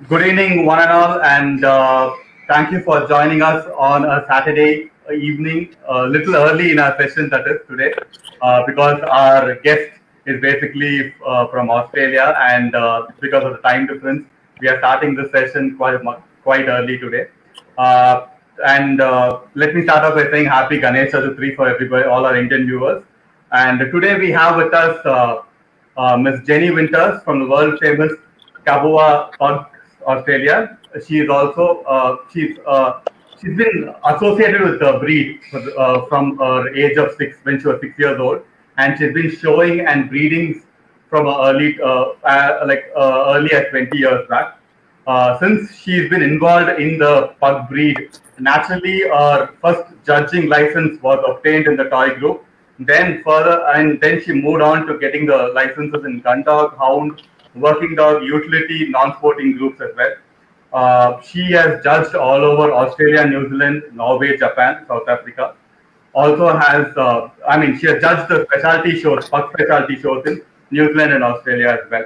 Good evening, one and all, and thank you for joining us on a Saturday evening, a little early in our session that is today, because our guest is basically from Australia, and because of the time difference, we are starting this session quite early today. Uh, and let me start off by saying Happy Ganesh Chaturthi for everybody, all our Indian viewers. And today we have with us Miss Jenny Winters from the world famous Kabova Pugs, Australia. She is also she's been associated with the breed from her age of 6 when she was 6 years old, and she's been showing and breeding from early as 20 years back. Since she's been involved in the pug breed, naturally her first judging license was obtained in the toy group. Then she moved on to getting the licenses in gun dog, hound, working dog, utility, non-sporting groups as well. She has judged all over Australia, New Zealand, Norway, Japan, South Africa. Also has, she has judged the specialty shows, pug specialty shows in New Zealand and Australia as well.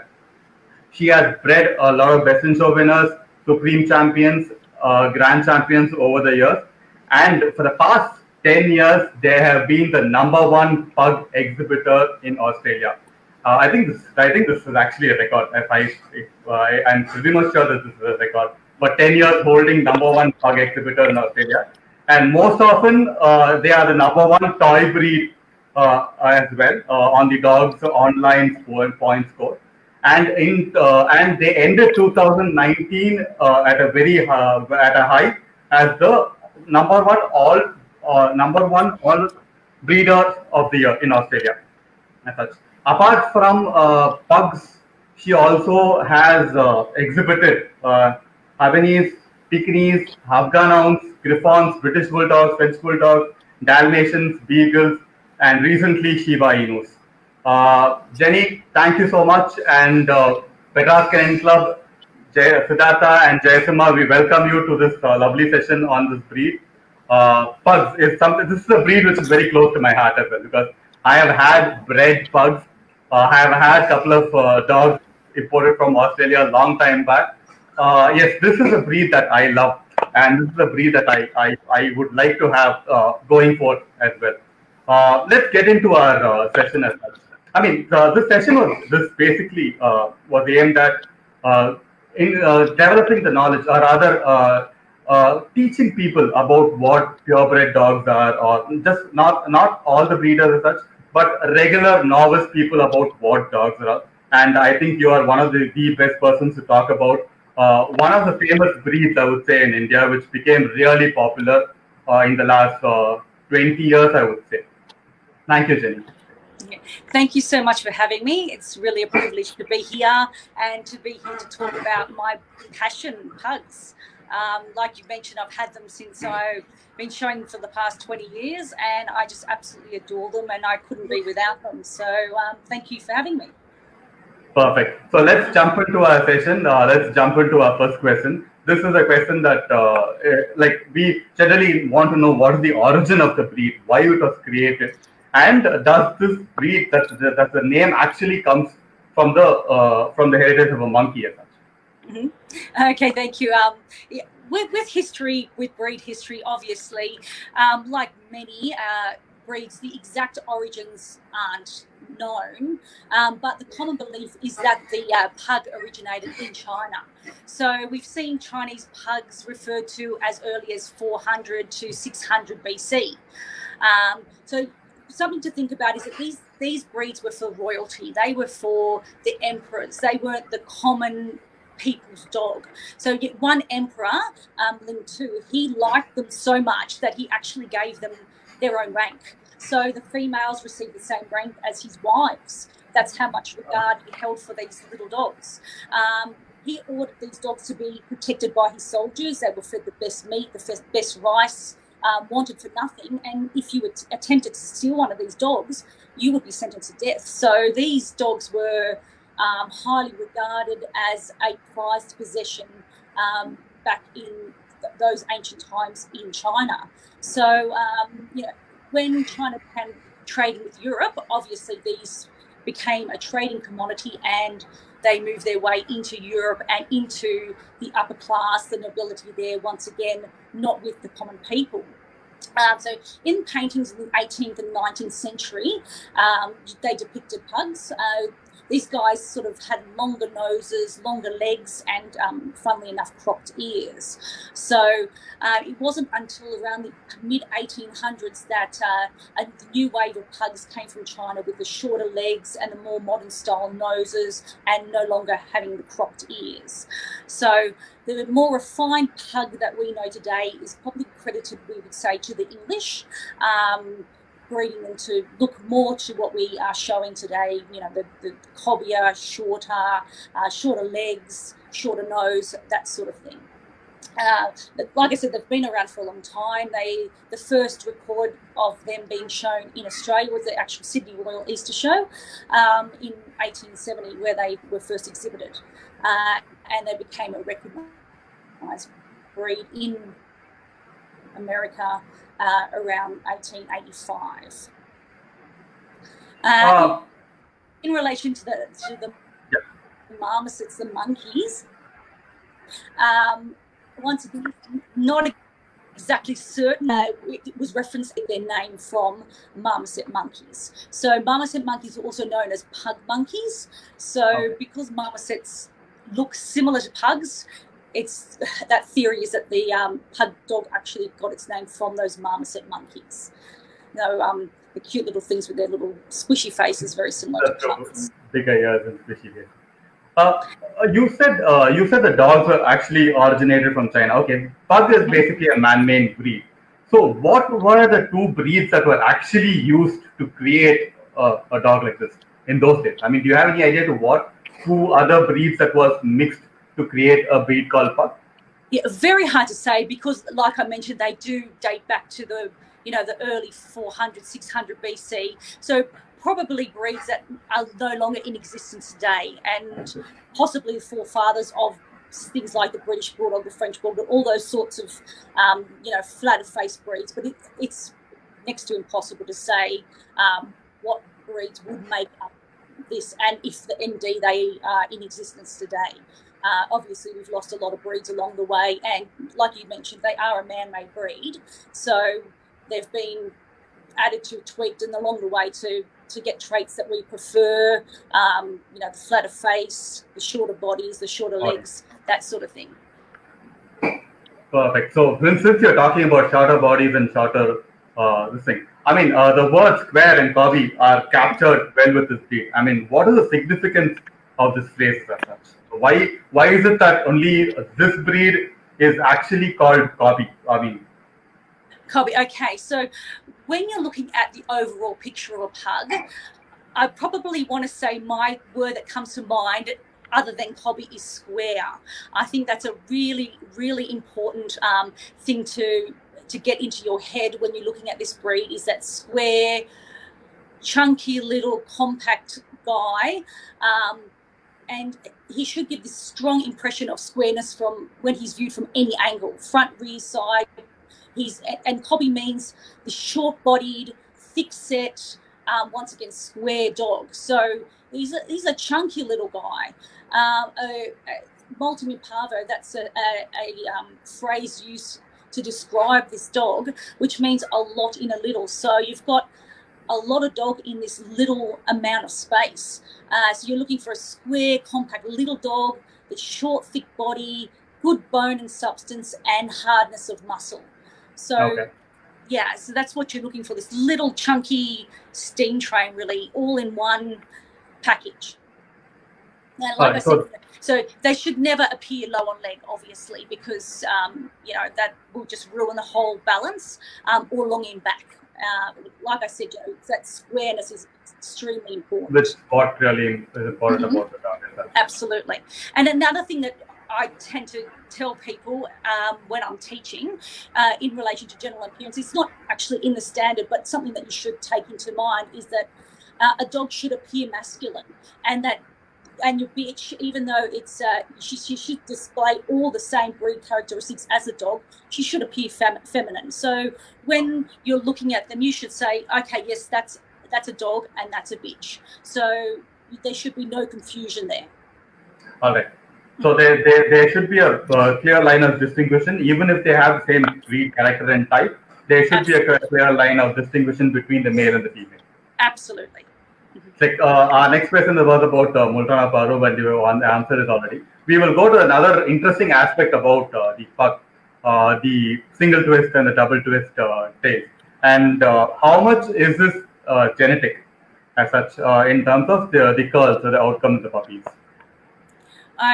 She has bred a lot of best in show winners, supreme champions, grand champions over the years. And for the past 10 years, they have been the #1 pug exhibitor in Australia. I think this is actually a record. I'm pretty much sure that this is a record. For 10 years, holding #1 pug exhibitor in Australia, and most often they are the #1 toy breed as well on the dogs online point score. And they ended 2019 at a at a high as the #1 all breeders of the year in Australia. As such. Apart from pugs, she also has exhibited Havanese, Pekingese, Afghan hounds, Griffons, British bulldogs, French bulldogs, Dalmatians, Beagles, and recently Shiba Inus. Jenny, thank you so much, and Petras Kennel Club, Siddhartha and Jayasimha, we welcome you to this lovely session on this breed. Pugs is something. This is a breed which is very close to my heart as well, because I have had bred pugs. I have had a couple of dogs imported from Australia a long time back. Yes, this is a breed that I love, and this is a breed that I would like to have going forth as well. Let's get into our session as well. This session this basically was aimed at in developing the knowledge, or rather teaching people about what purebred dogs are, or just not all the breeders as such, but regular novice people about what dogs are. And I think you are one of the best persons to talk about one of the famous breeds, I would say, in India, which became really popular in the last 20 years, I would say. Thank you, Jenny. Thank you so much for having me. It's really a privilege to be here and to be here to talk about my passion, pugs. Like you mentioned, I've had them since I've been showing them for the past 20 years, and I just absolutely adore them, and I couldn't be without them. So thank you for having me. Perfect. So let's jump into our session. Let's jump into our first question. This is a question that we generally want to know what is the origin of the breed, why it was created, and does this breed, that the name actually comes from the heritage of a monkey as such? Mm-hmm. Okay, thank you. Yeah, with history, with breed history, obviously, like many breeds, the exact origins aren't known, but the common belief is that the pug originated in China. So we've seen Chinese pugs referred to as early as 400 to 600 BC. So something to think about is that these breeds were for royalty. They were for the emperors. They weren't the common people's dog. So yet one emperor, Ling Tu, he liked them so much that he actually gave them their own rank. So the females received the same rank as his wives. That's how much regard he held for these little dogs. He ordered these dogs to be protected by his soldiers. They were fed the best meat, the best rice, wanted for nothing. And if you attempted to steal one of these dogs, you would be sentenced to death. So these dogs were highly regarded as a prized possession back in those ancient times in China. So, when China began trading with Europe, obviously these became a trading commodity, and they move their way into Europe and into the upper class, the nobility there, once again, not with the common people. So in paintings in the 18th and 19th century, they depicted pugs. These guys sort of had longer noses, longer legs, and funnily enough, cropped ears. So it wasn't until around the mid-1800s that a new wave of pugs came from China with the shorter legs and the more modern style noses, and no longer having the cropped ears. So the more refined pug that we know today is probably credited, we would say, to the English, breeding them to look more to what we are showing today, you know, the cobbier, shorter legs, shorter nose, that sort of thing. Like I said, they've been around for a long time. The first record of them being shown in Australia was the actual Sydney Royal Easter Show in 1870, where they were first exhibited, and they became a recognised breed in America around 1885. In relation to the marmosets, the monkeys, once again, not exactly certain. It was referencing their name from marmoset monkeys. So marmoset monkeys are also known as pug monkeys. So because marmosets look similar to pugs, it's that theory is that the pug dog actually got its name from those marmoset monkeys. The cute little things with their little squishy faces, very similar to pugs. Big ears and squishy faces. You said the dogs were actually originated from China. Okay, pug is basically a man-made breed. So what were the two breeds that were actually used to create a dog like this in those days? I mean, do you have any idea to what two other breeds that was mixed to create a breed called pug? Yeah, very hard to say, because like I mentioned, they do date back to the early 400, 600 BC. So probably breeds that are no longer in existence today, and possibly the forefathers of things like the British Bulldog, the French Bulldog, all those sorts of, flatter face breeds. But it's next to impossible to say what breeds would make up this, and if indeed they are in existence today. Obviously, we've lost a lot of breeds along the way, and like you mentioned, they are a man-made breed. So they've been added to, tweaked, and along the way to get traits that we prefer, the flatter face, the shorter bodies, the shorter legs, that sort of thing. Perfect. So since you're talking about shorter bodies and shorter this thing, I mean, the words square and curvy are captured well with this breed. I mean, what is the significance of this phrase as such? Why is it that only this breed is actually called cobby? I mean, cobby. Okay, so when you're looking at the overall picture of a pug, I probably want to say my word that comes to mind, other than cobby, is square. I think that's a really, really important thing to get into your head when you're looking at this breed, is that square, chunky little compact guy. And he should give this strong impression of squareness from when he's viewed from any angle, front, rear, side. And cobby means the short-bodied, thick-set, once again, square dog. So he's a chunky little guy. Multum in parvo, that's a phrase used to describe this dog, which means a lot in a little. So you've got a lot of dog in this little amount of space. So you're looking for a square, compact little dog with short, thick body, good bone and substance, and hardness of muscle. So, so that's what you're looking for, this little chunky steam train, really, all in one package. Now, like I said, so they should never appear low on leg, obviously, because, that will just ruin the whole balance, or long in back. Like I said, that squareness is extremely important. Which what really is important about the dog itself. Absolutely. And another thing that I tend to tell people when I'm teaching in relation to general appearance, it's not actually in the standard, but something that you should take into mind, is that a dog should appear masculine, and your bitch, even though it's she should display all the same breed characteristics as a dog, she should appear feminine. So when you're looking at them, you should say, okay, yes, that's a dog and that's a bitch. So there should be no confusion there. All right. So there should be a clear line of distinction, even if they have the same breed, character, and type. There should be a clear line of distinction between the male and the female. Absolutely. Like our next question was about Multana Paru, and the answer is already. We will go to another interesting aspect about the pug, the single twist and the double twist tail, and how much is this genetic as such in terms of the curls or the outcome of the puppies.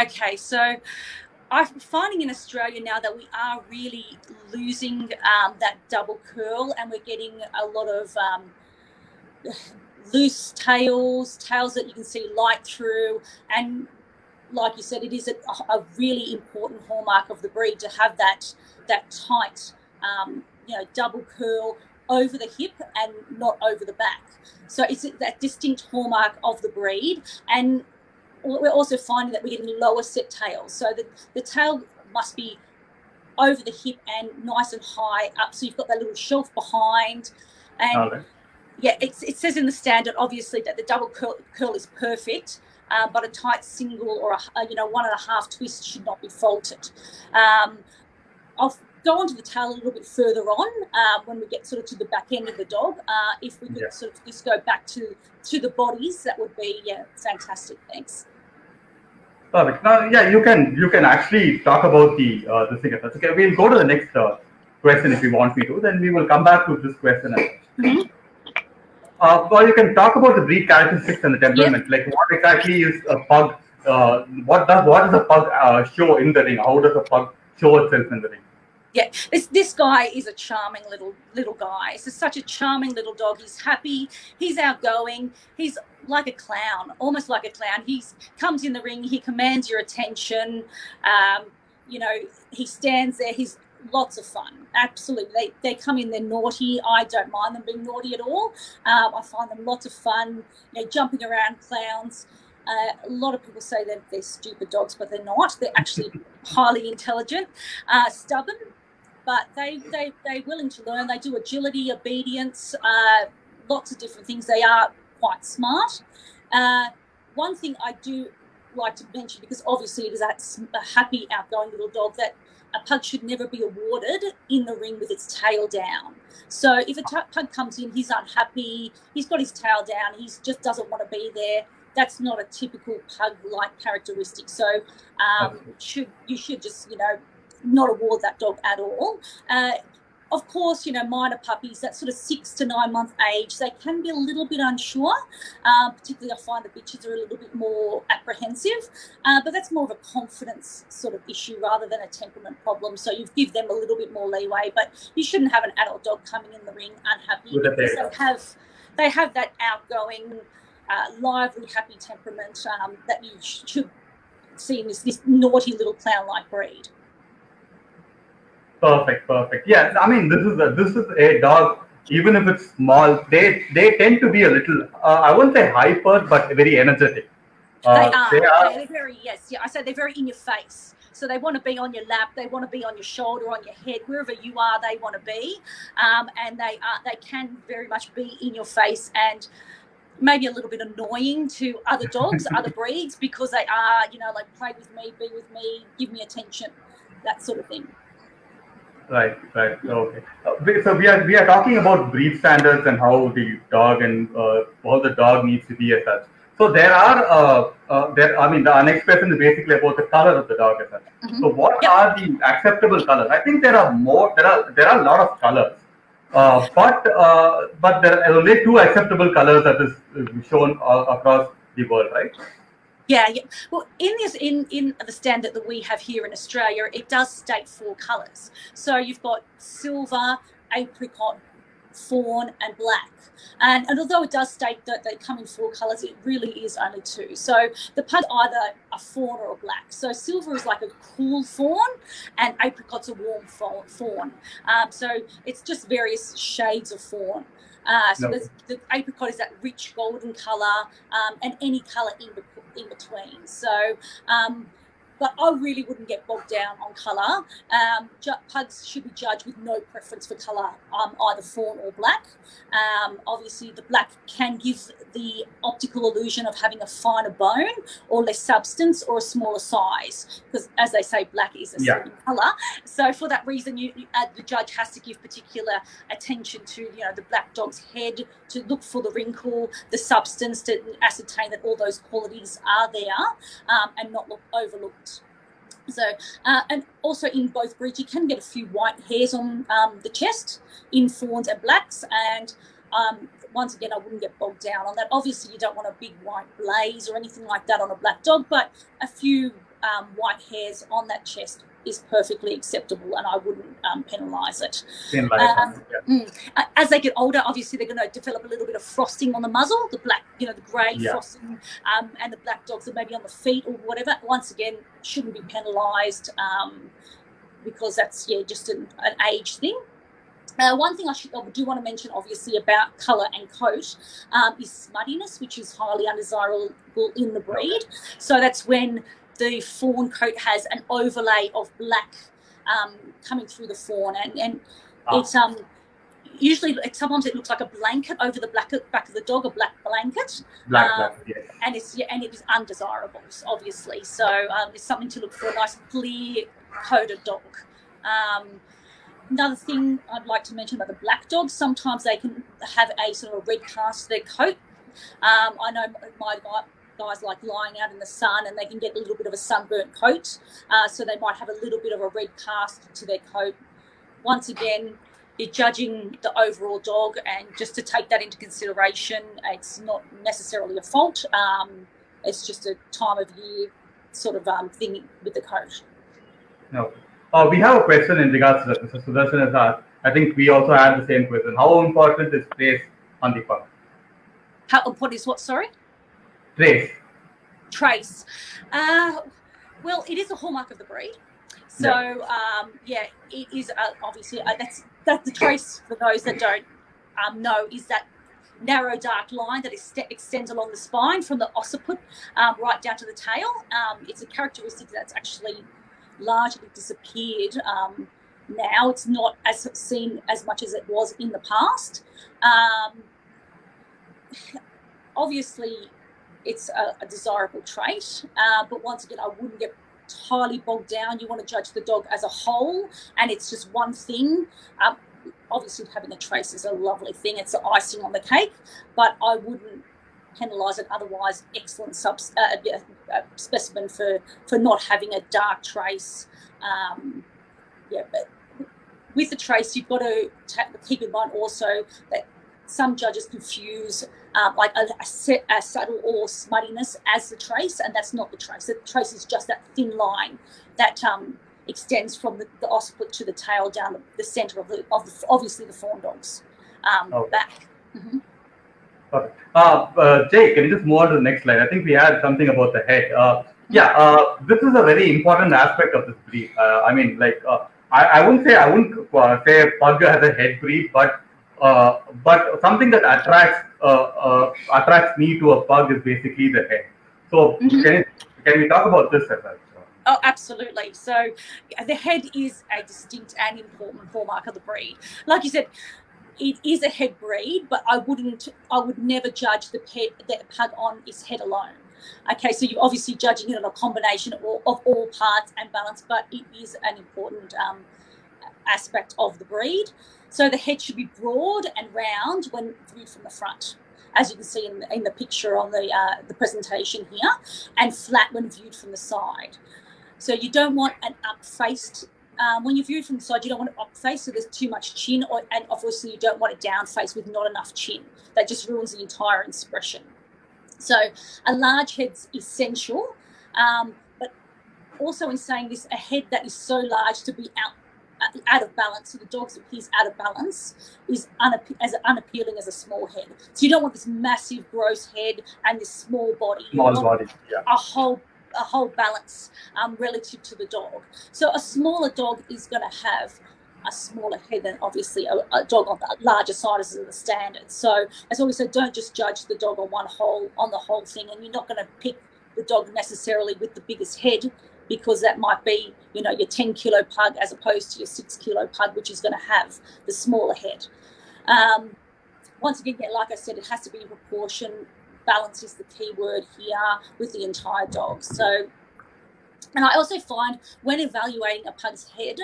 Okay, so I'm finding in Australia now that we are really losing that double curl, and we're getting a lot of loose tails that you can see light through. And like you said, it is a really important hallmark of the breed to have that tight, double curl over the hip and not over the back. So it's that distinct hallmark of the breed. And we're also finding that we're getting lower set tails. So the tail must be over the hip and nice and high up. So you've got that little shelf behind. And yeah, it says in the standard, obviously, that the double curl is perfect, but a tight single or a 1.5 twist should not be faulted. I'll go on to the tail a little bit further on when we get sort of to the back end of the dog. If we could sort of just go back to the bodies, that would be fantastic. Thanks. Perfect. Now, you can actually talk about the thing. Okay, we'll go to the next question if you want me to. Then we will come back to this question. Well, you can talk about the breed characteristics and the temperament. Like, what exactly is a pug? What does a pug show in the ring? How does a pug show itself in the ring? Yeah, this guy is a charming little guy. This is such a charming little dog. He's happy. He's outgoing. He's like a clown, almost like a clown. He comes in the ring. He commands your attention. He stands there. He's lots of fun. Absolutely. They come in, they're naughty. I don't mind them being naughty at all. I find them lots of fun, jumping around clowns. A lot of people say that they're stupid dogs, but they're not. They're actually highly intelligent, stubborn, but they're willing to learn. They do agility, obedience, lots of different things. They are quite smart. One thing I do like to mention, because obviously it is a happy, outgoing little dog, that a pug should never be awarded in the ring with its tail down. So if a pug comes in, he's unhappy, he's got his tail down, he just doesn't want to be there, that's not a typical pug-like characteristic. So you should just, not award that dog at all. Of course, minor puppies, that sort of 6 to 9 month age, they can be a little bit unsure. Particularly, I find the bitches are a little bit more apprehensive, but that's more of a confidence sort of issue rather than a temperament problem. So you give them a little bit more leeway, but you shouldn't have an adult dog coming in the ring unhappy, because they have that outgoing, lively, happy temperament that you should see in this naughty little clown-like breed. Perfect. Yeah, I mean, this is a dog. Even if it's small, they tend to be a little. I wouldn't say hyper, but very energetic. They are. They're very I say they're very in your face. So they want to be on your lap. They want to be on your shoulder, on your head, wherever you are. They want to be, and they can very much be in your face and maybe a little bit annoying to other dogs, other breeds, because they are, like, play with me, be with me, give me attention, that sort of thing. Right. Okay. So we are talking about breed standards and how the dog and how the dog needs to be as such. So there are the next question is basically about the color of the dog as such. Mm-hmm. So what are the acceptable colors? I think there are a lot of colors, but there are only 2 acceptable colors that is shown across the world, right? Yeah. Well, in the standard that we have here in Australia, it does state 4 colours. So you've got silver, apricot, fawn, and black. And although it does state that they come in 4 colours, it really is only 2. So the pug's either a fawn or a black. So silver is like a cool fawn, and apricot's a warm fawn. So it's just various shades of fawn. The apricot is that rich golden colour, and any colour in between. So but I really wouldn't get bogged down on colour. Pugs should be judged with no preference for colour, either fawn or black. Obviously, the black can give the optical illusion of having a finer bone or less substance or a smaller size, because, as they say, black is a certain colour. So for that reason, the judge has to give particular attention to, the black dog's head, to look for the wrinkle, the substance, to ascertain that all those qualities are there, and not look overlooked. So, and also in both breeds, you can get a few white hairs on the chest in fawns and blacks. And once again, I wouldn't get bogged down on that. Obviously, you don't want a big white blaze or anything like that on a black dog, but a few white hairs on that chest is perfectly acceptable, and I wouldn't penalise it. As they get older, obviously they're going to develop a little bit of frosting on the muzzle, the black, the grey frosting, and the black dogs are maybe on the feet or whatever. Once again, shouldn't be penalised because that's just an age thing. One thing I do want to mention, obviously, about colour and coat is smuttiness, which is highly undesirable in the breed. So that's when the fawn coat has an overlay of black coming through the fawn, and it's usually sometimes it looks like a blanket over the back of the dog, a black blanket. And it is undesirable, obviously. So it's something to look for, a nice clear coated dog. Another thing I'd like to mention about the black dogs, sometimes they can have a sort of a red cast to their coat. I know my guys like lying out in the sun, and they can get a little bit of a sunburnt coat, so they might have a little bit of a red cast to their coat. Once again, you're judging the overall dog, and just to take that into consideration, it's not necessarily a fault. It's just a time of year sort of thing with the coat. No. We have a question in regards to that. Mr. Sudarshan has asked. I think we also had the same question. How important is trace on the pug? How important is what? Sorry. Trace. Well, it is a hallmark of the breed. So, it is obviously that's the trace, for those that don't know, is that narrow dark line that extends along the spine from the occiput right down to the tail. It's a characteristic that's actually largely disappeared now. It's not as seen as much as it was in the past. Obviously, it's a desirable trait, but once again, I wouldn't get entirely bogged down. You want to judge the dog as a whole, and it's just one thing. Obviously, having a trace is a lovely thing. It's the icing on the cake, but I wouldn't penalise it. Otherwise, excellent specimen for not having a dark trace. But with the trace, you've got to keep in mind also that some judges confuse like a subtle or smuttiness as the trace, and that's not the trace. The trace is just that thin line that extends from the occiput to the tail down the centre of obviously the fawn dog's back. Mm-hmm. Jake, can you just move on to the next slide? I think we had something about the head. This is a very important aspect of this breed. I mean, like, I wouldn't say pug has a head breed, but something that attracts me to a pug is basically the head. So can we talk about this as well? Oh, absolutely. So the head is a distinct and important hallmark of the breed. Like you said, it is a head breed, but I would never judge the pug on its head alone. Okay, so you're obviously judging it on a combination of all parts and balance, but it is an important aspect of the breed. So the head should be broad and round when viewed from the front, as you can see in the picture on the presentation here, and flat when viewed from the side. So you don't want an up-faced, when you view it from the side, you don't want it up-faced, so there's too much chin, and obviously you don't want it down-faced with not enough chin. That just ruins the entire expression. So a large head's essential, but also in saying this, a head that is so large to be out of balance, so the dog's appears out of balance, is as unappealing as a small head. So you don't want this massive gross head and this small body. A whole balance relative to the dog. So a smaller dog is going to have a smaller head than obviously a dog on the larger side is the standard. So as always said, don't just judge the dog on the whole thing, and you're not going to pick the dog necessarily with the biggest head because that might be, you know, your 10-kilo pug as opposed to your 6-kilo pug, which is going to have the smaller head. Once again, yeah, like I said, it has to be in proportion. Balance is the key word here with the entire dog. So, and I also find when evaluating a pug's head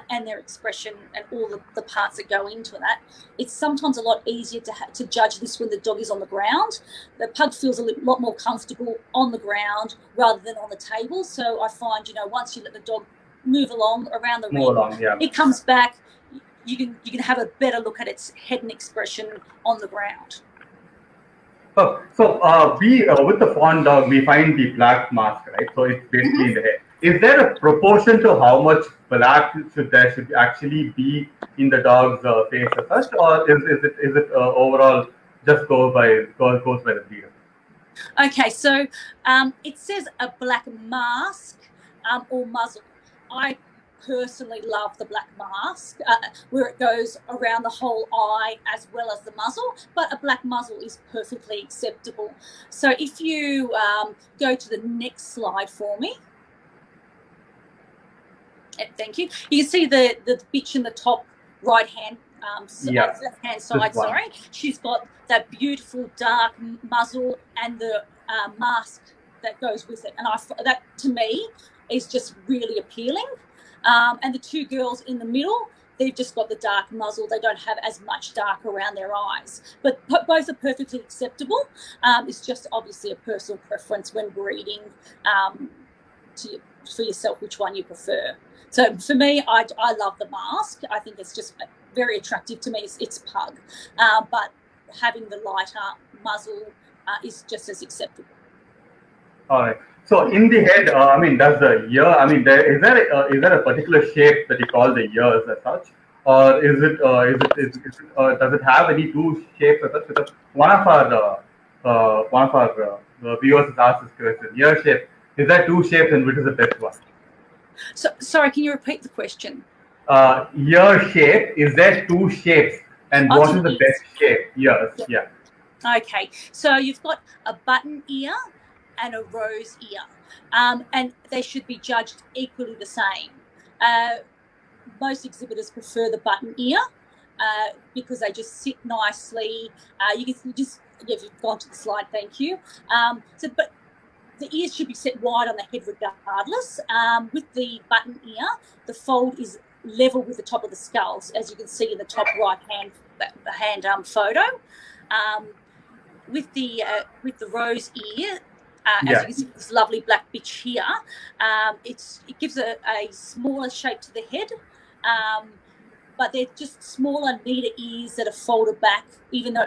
and their expression and all the parts that go into that, it's sometimes a lot easier to judge this when the dog is on the ground. The pug feels a lot more comfortable on the ground rather than on the table. So I find, you know, once you let the dog move along around the ring, yeah, it comes back. You can have a better look at its head and expression on the ground. Oh, so we with the fawn dog, we find the black mask, right? So it's basically in the head. Is there a proportion to how much black should actually be in the dog's face as such, or is it overall just goes by the breeder? Okay, so it says a black mask or muzzle. I personally love the black mask where it goes around the whole eye as well as the muzzle, but a black muzzle is perfectly acceptable. So if you go to the next slide for me. Thank you. You can see the bitch in the top right hand left hand side, sorry. She's got that beautiful dark muzzle and the mask that goes with it. And that to me is just really appealing. And the two girls in the middle, they've just got the dark muzzle. They don't have as much dark around their eyes. But both are perfectly acceptable. It's just obviously a personal preference when breeding for yourself, which one you prefer. So for me, I love the mask. I think it's just very attractive to me. It's pug. But having the lighter muzzle is just as acceptable. All right. So in the head, I mean, does the ear? I mean, is there a particular shape that you call the ears as such, or does it have any two shapes as such? Because one of our viewers has asked this question: ear shape. Is there two shapes, and which is the best one? So sorry, can you repeat the question? Ear shape. Is there two shapes, and what is the best shape? Ears. Yeah. Okay. So you've got a button ear and a rose ear, and they should be judged equally the same. Most exhibitors prefer the button ear because they just sit nicely. You've gone to the slide, thank you. But the ears should be set wide on the head regardless. With the button ear, the fold is level with the top of the skull, as you can see in the top right hand photo. With the rose ear, as you can see, this lovely black bitch here, it gives a smaller shape to the head, but they're just smaller, neater ears that are folded back, even though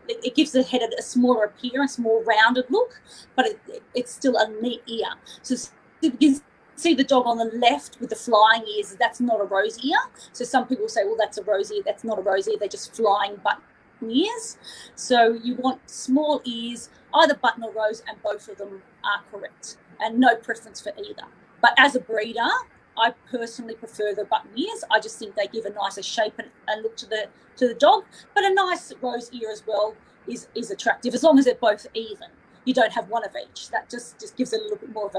it gives the head a smaller appearance, more rounded look, but it's still a neat ear. So you can see the dog on the left with the flying ears, that's not a rose ear. So some people say, well, that's a rose ear. That's not a rose ear. They're just flying button ears. So you want small ears, either button or rose, and both of them are correct, and no preference for either. But as a breeder, I personally prefer the button ears. I just think they give a nicer shape and look to the dog. But a nice rose ear as well is attractive, as long as they're both even. You don't have one of each. That just gives it a little bit more of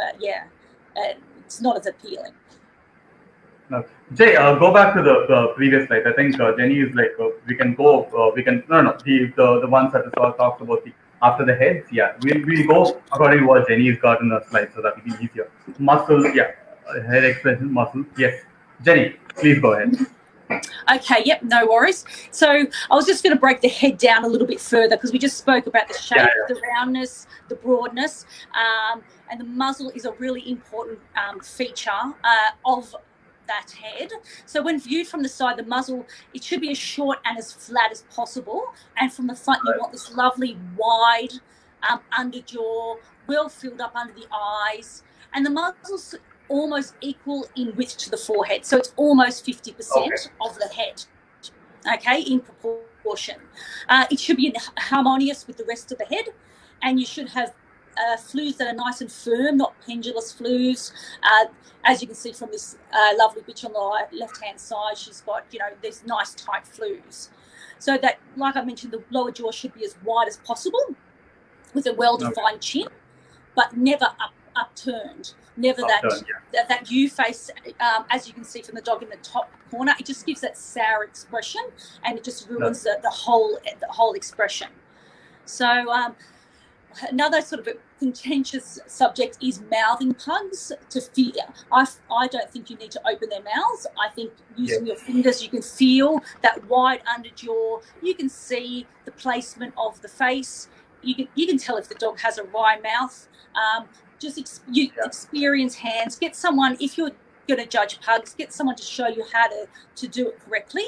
it's not as appealing. No. Jay, go back to the previous slide. I think Jenny is like, we can go, the ones that talks about after the heads. Yeah, we'll go according to what Jenny's got in the slide, so that will be easier. Muscle, yeah, head expression, muscle. Yes, Jenny, please go ahead. Okay, yep, no worries. So I was just going to break the head down a little bit further because we just spoke about the shape, the roundness, the broadness, and the muzzle is a really important feature of that head. So when viewed from the side, the muzzle, it should be as short and as flat as possible. And from the front, you want this lovely wide underjaw, well filled up under the eyes. And the muzzle's almost equal in width to the forehead. So it's almost 50% of the head, okay, in proportion. It should be harmonious with the rest of the head. And you should have flews that are nice and firm, not pendulous flews. As you can see from this lovely bitch on the left-hand side, she's got, these nice tight flews. So that, like I mentioned, the lower jaw should be as wide as possible with a well-defined chin, but never upturned. never Upturn, that you face, as you can see from the dog in the top corner. It just gives that sour expression, and it just ruins the whole expression. So another sort of a contentious subject is mouthing pugs to fear. I don't think you need to open their mouths. I think using your fingers, you can feel that wide underjaw. You can see the placement of the face. You can tell if the dog has a wry mouth. Just experience hands. Get someone, if you're going to judge pugs, get someone to show you how to do it correctly.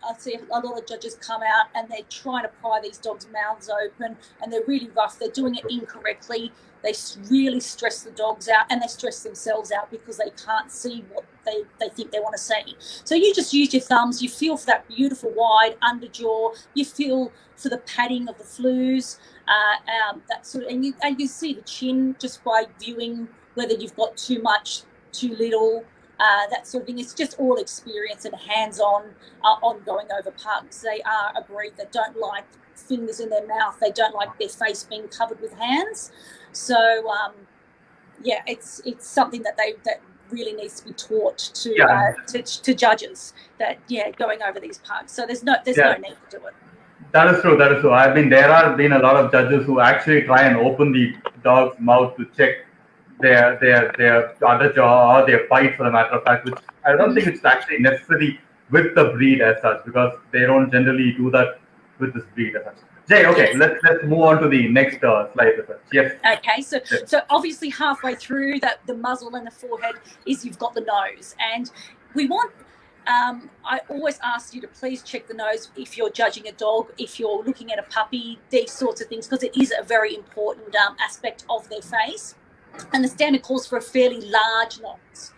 I see a lot of judges come out and they're trying to pry these dogs' mouths open, and they're really rough. They're doing it incorrectly. They really stress the dogs out, and they stress themselves out because they can't see what they think they want to see. So you just use your thumbs. You feel for that beautiful wide underjaw. You feel for the padding of the flews. That sort of, and you see the chin just by viewing whether you've got too much, too little. That sort of thing. It's just all experience and hands-on on going over pugs. They are a breed that don't like fingers in their mouth. They don't like their face being covered with hands. So, it's something that really needs to be taught to judges. That going over these pugs. So there's no need to do it. That is true. That is true. I mean, there have been a lot of judges who actually try and open the dog's mouth to check their other jaw or their bite, for the matter of fact, which I don't think it's actually necessary with the breed as such, because they don't generally do that with this breed as such. Jay, okay, let's move on to the next slide. Yes. Okay, so obviously halfway through that, the muzzle and the forehead is you've got the nose, and we want. I always ask you to please check the nose if you're judging a dog, if you're looking at a puppy, these sorts of things, because it is a very important aspect of their face. And the standard calls for a fairly large nose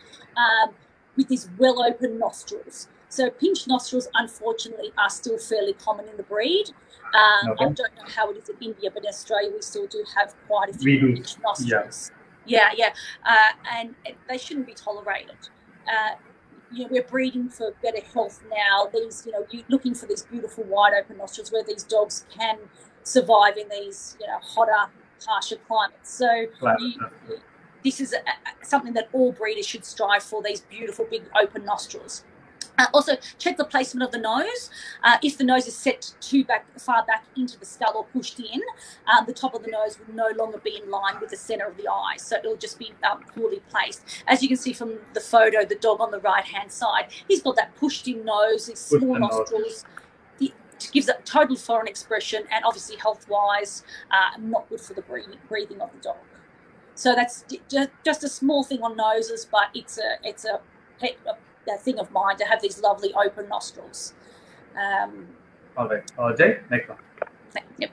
with these well-open nostrils. So pinched nostrils, unfortunately, are still fairly common in the breed. I don't know how it is in India, but in Australia we still do have quite a few pinched nostrils. And they shouldn't be tolerated. We're breeding for better health now. These, you're looking for these beautiful wide-open nostrils where these dogs can survive in these, hotter, harsher climates. So this is something that all breeders should strive for, these beautiful big open nostrils. Also, check the placement of the nose. If the nose is set too far back into the skull or pushed in, the top of the nose will no longer be in line with the centre of the eye, so it'll just be poorly placed. As you can see from the photo, the dog on the right-hand side, he's got that pushed-in nose, these small nostrils. It gives a total foreign expression, and obviously health-wise, not good for the breathing of the dog. So that's just a small thing on noses, but it's a thing of mine to have these lovely open nostrils. All right, Jay, next one. Yep.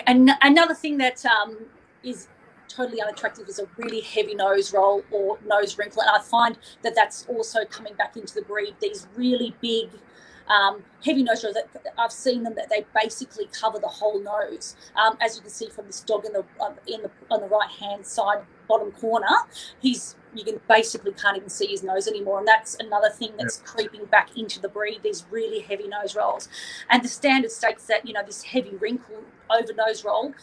And another thing that is totally unattractive is a really heavy nose roll or nose wrinkle, and I find that that's also coming back into the breed. These really big heavy nose rolls, that I've seen them that they basically cover the whole nose. As you can see from this dog on the right hand side bottom corner, you can basically can't even see his nose anymore, and that's another thing that's creeping back into the breed, these really heavy nose rolls. And the standard states that this heavy wrinkle over nose roll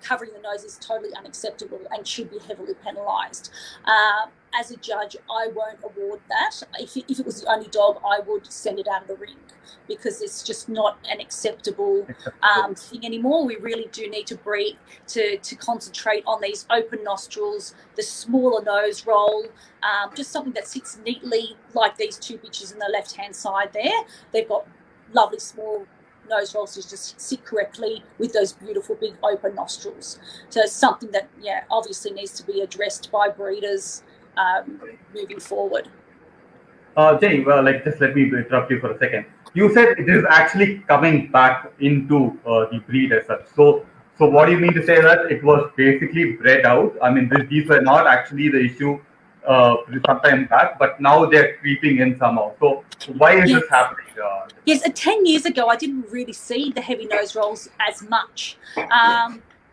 covering the nose is totally unacceptable and should be heavily penalised. As a judge, I won't award that. If it was the only dog, I would send it out of the ring, because it's just not an acceptable thing anymore. We really do need to breed to concentrate on these open nostrils, the smaller nose roll, just something that sits neatly, like these two bitches on the left-hand side there. They've got lovely small nose rolls to just sit correctly with those beautiful big open nostrils. So it's something that, obviously needs to be addressed by breeders moving forward. Jay, just let me interrupt you for a second. You said it is actually coming back into the breed as such. So what do you mean to say that it was basically bred out? I mean, these were not actually the issue some time back, but now they're creeping in somehow. So why is this happening? Yes, 10 years ago, I didn't really see the heavy nose rolls as much.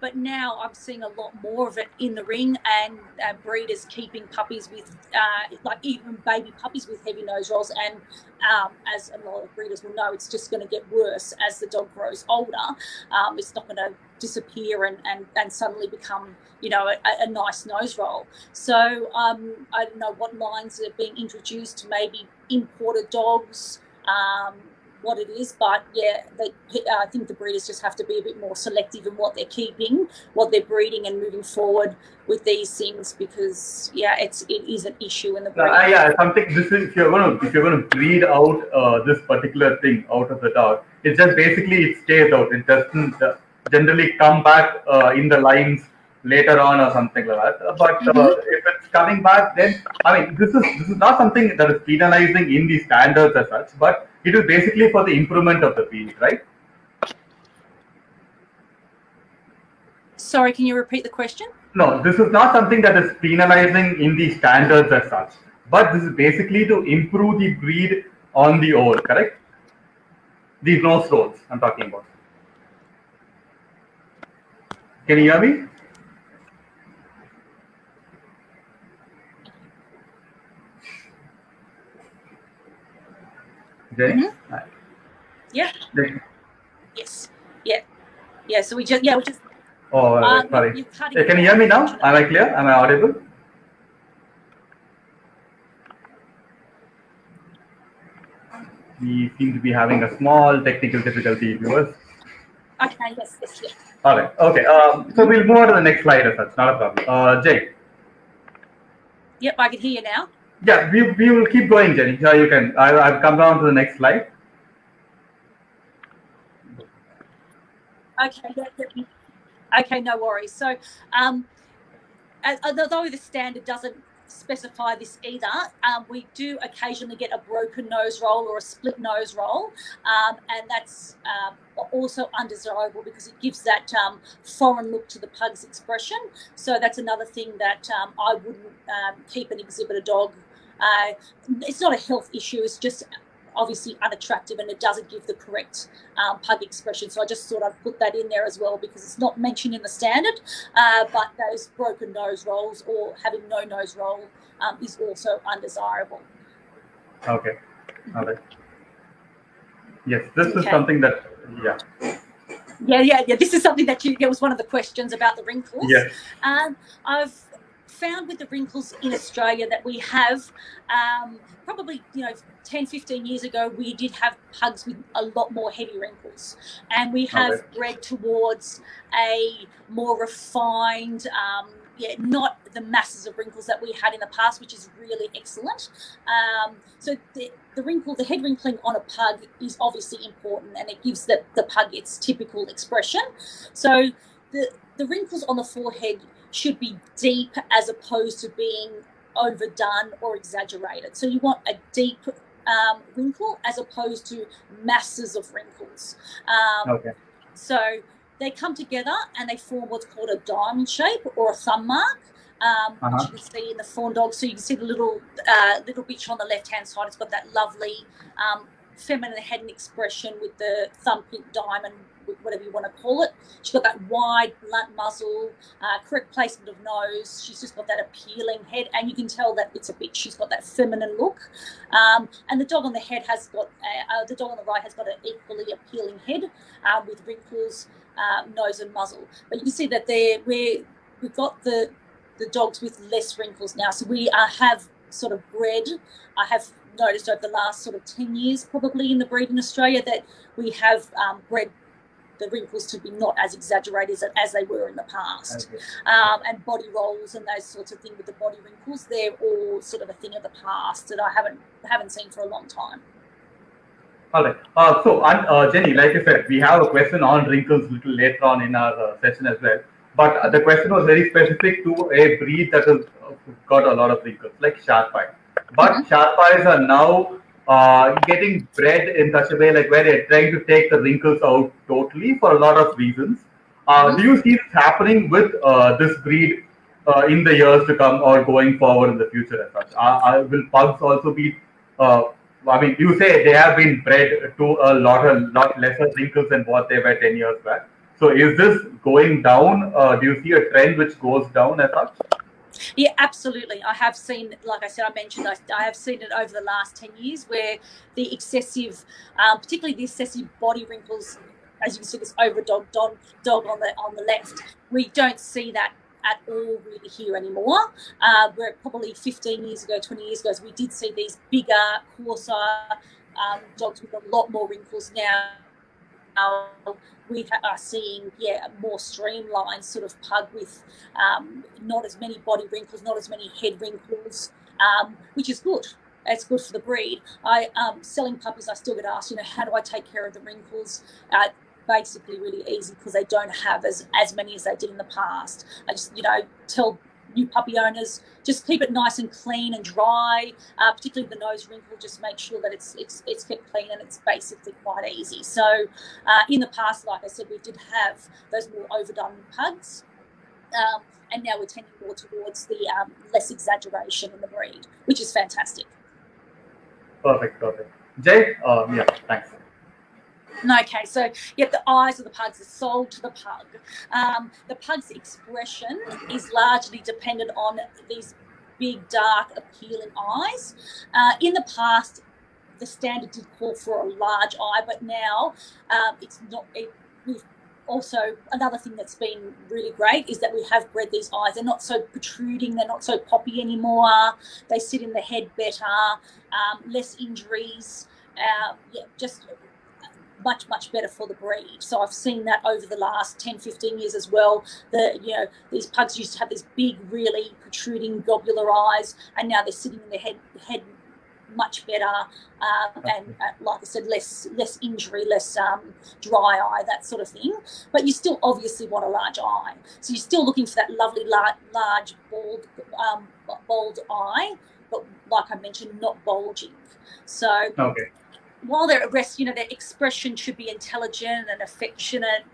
but now I'm seeing a lot more of it in the ring, and breeders keeping puppies with, like even baby puppies with heavy nose rolls. And as a lot of breeders will know, it's just going to get worse as the dog grows older. It's not going to disappear and suddenly become, you know, a nice nose roll. So I don't know what lines are being introduced to maybe imported dogs, what it is, but yeah, I think the breeders just have to be a bit more selective in what they're keeping, what they're breeding, and moving forward with these things, because yeah, it is an issue in the breeding. Yeah, something. This is if you're going to breed out this particular thing out of the dog, it's just basically it stays out. It doesn't generally come back in the lines later on or something like that. But if it's coming back, then I mean, this is not something that is penalizing in the standards as such, but it is basically for the improvement of the breed, right? Sorry, can you repeat the question? No, this is not something that is penalizing in the standards as such, but this is basically to improve the breed on the whole, correct? These nose rolls I'm talking about. Can you hear me? Jenny? Yeah. Yes. Yeah. Yeah. So we just Oh, sorry. Can you hear me now? Am I clear? Am I audible? We seem to be having a small technical difficulty, viewers. Okay. Yes. All right. Okay. So we'll move on to the next slide as such. Not a problem. Jay. Yep, I can hear you now. Yeah, we will keep going, Jenny. You can. I've come down to the next slide. Okay. Yeah. Okay, no worries. So, although the standard doesn't specify this either, we do occasionally get a broken nose roll or a split nose roll, and that's also undesirable because it gives that foreign look to the pug's expression. So that's another thing that I wouldn't keep an exhibitor dog. It's not a health issue, it's just obviously unattractive, and it doesn't give the correct pug expression. So I just thought I'd put that in there as well, because it's not mentioned in the standard, but those broken nose rolls or having no nose roll is also undesirable. Okay. All right. Yes, this is something that, Yeah. This is something that it was one of the questions about the wrinkles. Yes. I've found with the wrinkles in Australia that we have probably 10-15 years ago we did have pugs with a lot more heavy wrinkles, and we have bred towards a more refined, not the masses of wrinkles that we had in the past, which is really excellent. So the head wrinkling on a pug is obviously important, and it gives the pug its typical expression. So the wrinkles on the forehead should be deep as opposed to being overdone or exaggerated. So you want a deep wrinkle as opposed to masses of wrinkles. So they come together and they form what's called a diamond shape or a thumb mark, which you can see in the fawn dog. So you can see the little bitch on the left-hand side. It's got that lovely feminine head and expression with the thumbprint diamond, whatever you want to call it. She's got that wide, blunt muzzle, correct placement of nose. She's just got that appealing head, and you can tell that it's a bitch. She's got that feminine look. And the dog on the head has got, the dog on the right has got an equally appealing head with wrinkles, nose and muzzle. But you can see that we've got the dogs with less wrinkles now. So we have sort of bred, I have noticed over the last sort of 10 years probably in the breed in Australia, that we have bred the wrinkles to be not as exaggerated as they were in the past. And body rolls and those sorts of things with the body wrinkles, they're all sort of a thing of the past that I haven't seen for a long time. All right. So Jenny, like I said, we have a question on wrinkles a little later on in our session as well. But the question was very specific to a breed that has got a lot of wrinkles, like Sharpeye. But Sharpeyes are now getting bred in such a way like where they're trying to take the wrinkles out totally for a lot of reasons. Do you see this happening with this breed in the years to come or going forward in the future as such? Will pugs also be, I mean, you say they have been bred to a lot lesser wrinkles than what they were 10 years back. So is this going down? Do you see a trend which goes down as such? Yeah, absolutely. I have seen, like I said, I mentioned, I have seen it over the last 10 years where the excessive, particularly the excessive body wrinkles, as you can see this overdog dog on the left, we don't see that at all really here anymore. Where probably 15 years ago, 20 years ago, we did see these bigger, coarser dogs with a lot more wrinkles. Now we are seeing, more streamlined sort of pug with not as many body wrinkles, not as many head wrinkles, which is good. It's good for the breed. Selling puppies, I still get asked, how do I take care of the wrinkles? Basically really easy because they don't have as many as they did in the past. I just, tell new puppy owners, just keep it nice and clean and dry, particularly the nose wrinkle, just make sure that it's kept clean, and it's basically quite easy. So in the past, like I said, we did have those more overdone pugs, and now we're tending more towards the less exaggeration in the breed, which is fantastic. Perfect. Jay, thanks. Okay, so the eyes of the pugs are sold to the pug. The pug's expression is largely dependent on these big, dark, appealing eyes. In the past, the standard did call for a large eye, but now it's not. We've also, another thing that's been really great is that we have bred these eyes. They're not so protruding, they're not so poppy anymore. They sit in the head better, less injuries. Just much better for the breed. So I've seen that over the last 10-15 years as well. These pugs used to have these big, really protruding globular eyes, and now they're sitting in the head much better, and like I said, less injury, less dry eye, that sort of thing. But you still obviously want a large eye, so you're still looking for that lovely large bald eye, but like I mentioned, not bulging. So while they're at rest, their expression should be intelligent and affectionate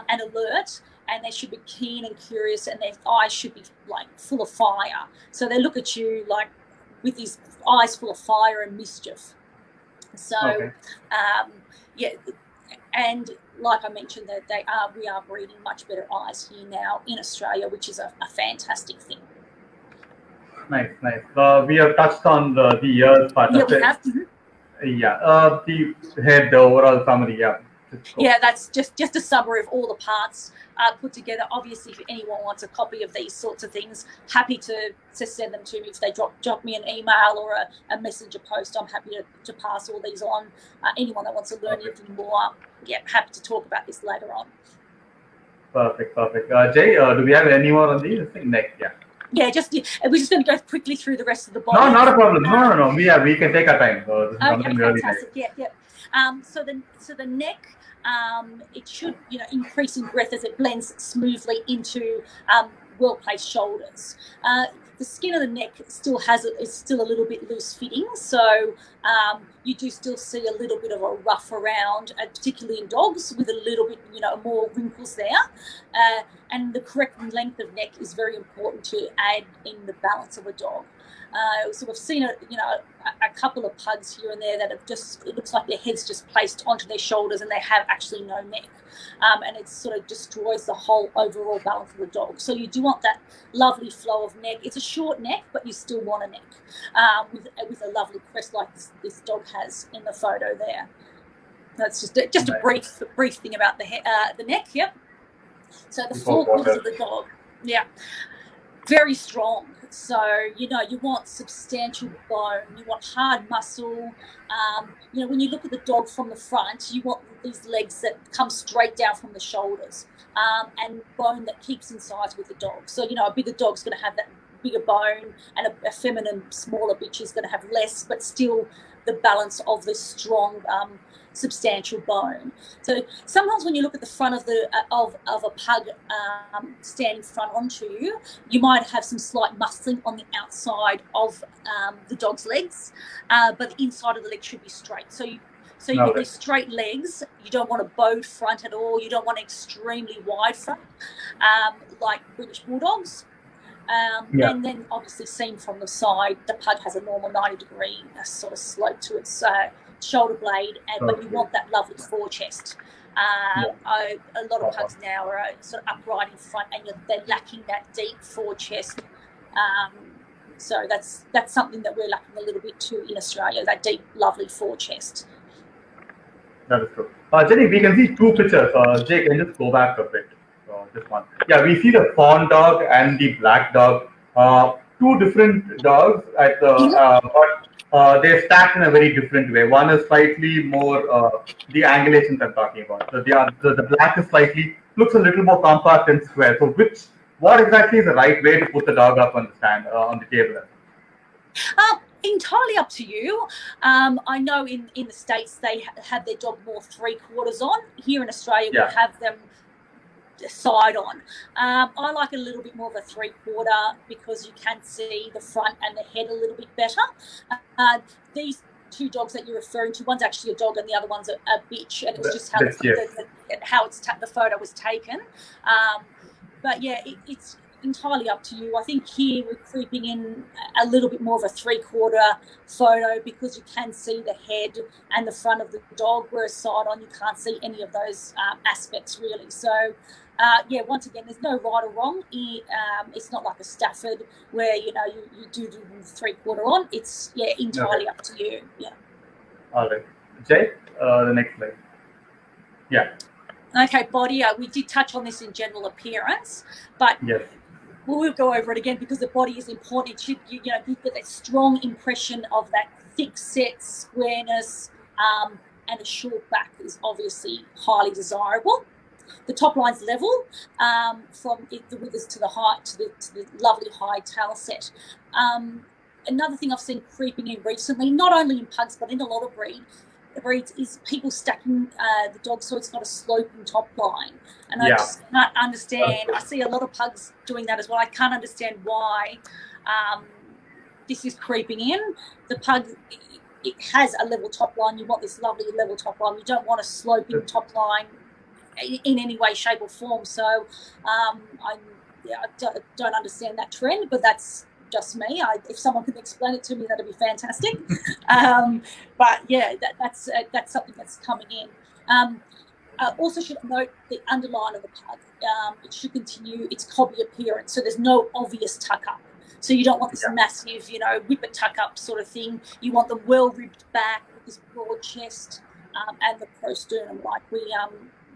and alert, and they should be keen and curious, and their eyes should be like full of fire. So they look at you like with these eyes full of fire and mischief. So, and like I mentioned, that we are breeding much better eyes here now in Australia, which is a fantastic thing. Nice. We have touched on the ears part of it. We have. The head, the overall summary, that's just a summary of all the parts put together. Obviously, if anyone wants a copy of these sorts of things, happy to send them to me. If they drop me an email or a messenger post, I'm happy to pass all these on. Anyone that wants to learn anything more, happy to talk about this later on. Perfect. Jay, do we have any more on these? Next, we're just going to go quickly through the rest of the body. No, not a problem. No. We can take our time. So this is really fantastic. Nice. So the neck, it should increase in breadth as it blends smoothly into well-placed shoulders. The skin of the neck is still a little bit loose fitting, so you do still see a little bit of a rough around, particularly in dogs, with a little bit more wrinkles there. And the correct length of neck is very important to add in the balance of a dog. So we've seen a couple of pugs here and there that have it looks like their head's just placed onto their shoulders and they have actually no neck. And it sort of destroys the whole overall balance of the dog. So you do want that lovely flow of neck. It's a short neck, but you still want a neck with a lovely crest like this dog has in the photo there. That's just a brief thing about the neck. Yep. So the four quarters of the dog, very strong. So you want substantial bone, you want hard muscle. When you look at the dog from the front, you want these legs that come straight down from the shoulders, and bone that keeps in size with the dog. So a bigger dog's going to have that bigger bone, and a feminine, smaller bitch is going to have less, but still the balance of this strong, substantial bone. So sometimes when you look at the front of of a pug standing front onto you, you might have some slight muscling on the outside of the dog's legs, but the inside of the leg should be straight. So you get these straight legs. You don't want a bowed front at all. You don't want an extremely wide front, like British Bulldogs. And then obviously seen from the side, the pug has a normal 90-degree sort of slope to its shoulder blade, but you want that lovely fore chest. A lot of pugs now are sort of upright in front, and they're lacking that deep forward chest. So that's something that we're lacking a little bit too in Australia, that deep, lovely forward chest. That is true. Jenny, we can see two pictures. Jay, can you just go back a bit? This one. Yeah, we see the fawn dog and the black dog. Two different dogs, but they're stacked in a very different way. One is slightly more the angulations I'm talking about. So the black is slightly looks a little more compact and square. So what exactly is the right way to put the dog up on the stand on the table? Entirely up to you. I know in the States they have their dog more 3/4 on. Here in Australia we have them side on. I like a little bit more of a 3/4 because you can see the front and the head a little bit better. These two dogs that you're referring to, one's actually a dog and the other one's a bitch, and it was just how the photo was taken. But yeah, it's entirely up to you. I think here we're creeping in a little bit more of a 3/4 photo because you can see the head and the front of the dog, whereas side on you can't see any of those aspects really. So yeah, once again, there's no right or wrong. It's not like a Stafford where you do 3/4 on. It's entirely up to you. Yeah. All right, Jay, the next slide. Yeah. Okay, body. We did touch on this in general appearance, but yes. We'll go over it again because the body is important. It should, you get that strong impression of that thick set squareness, and a short back is obviously highly desirable. The top line's level from the withers to the height to the lovely high tail set. Another thing I've seen creeping in recently, not only in pugs but in a lot of breeds, is people stacking the dog so it's got a sloping top line, and I just can't understand. I see a lot of pugs doing that as well. I can't understand why this is creeping in. The pug, it has a level top line. You want this lovely level top line. You don't want a sloping top line in any way, shape or form. So I don't understand that trend, but that's just me. If someone can explain it to me, that'd be fantastic. But yeah, that's something that's coming in. Also should note the underline of the pug. It should continue its cobby appearance, so there's no obvious tuck up. So you don't want this massive, whippet tuck up sort of thing. You want them well ribbed back with this broad chest and the prosternum, like we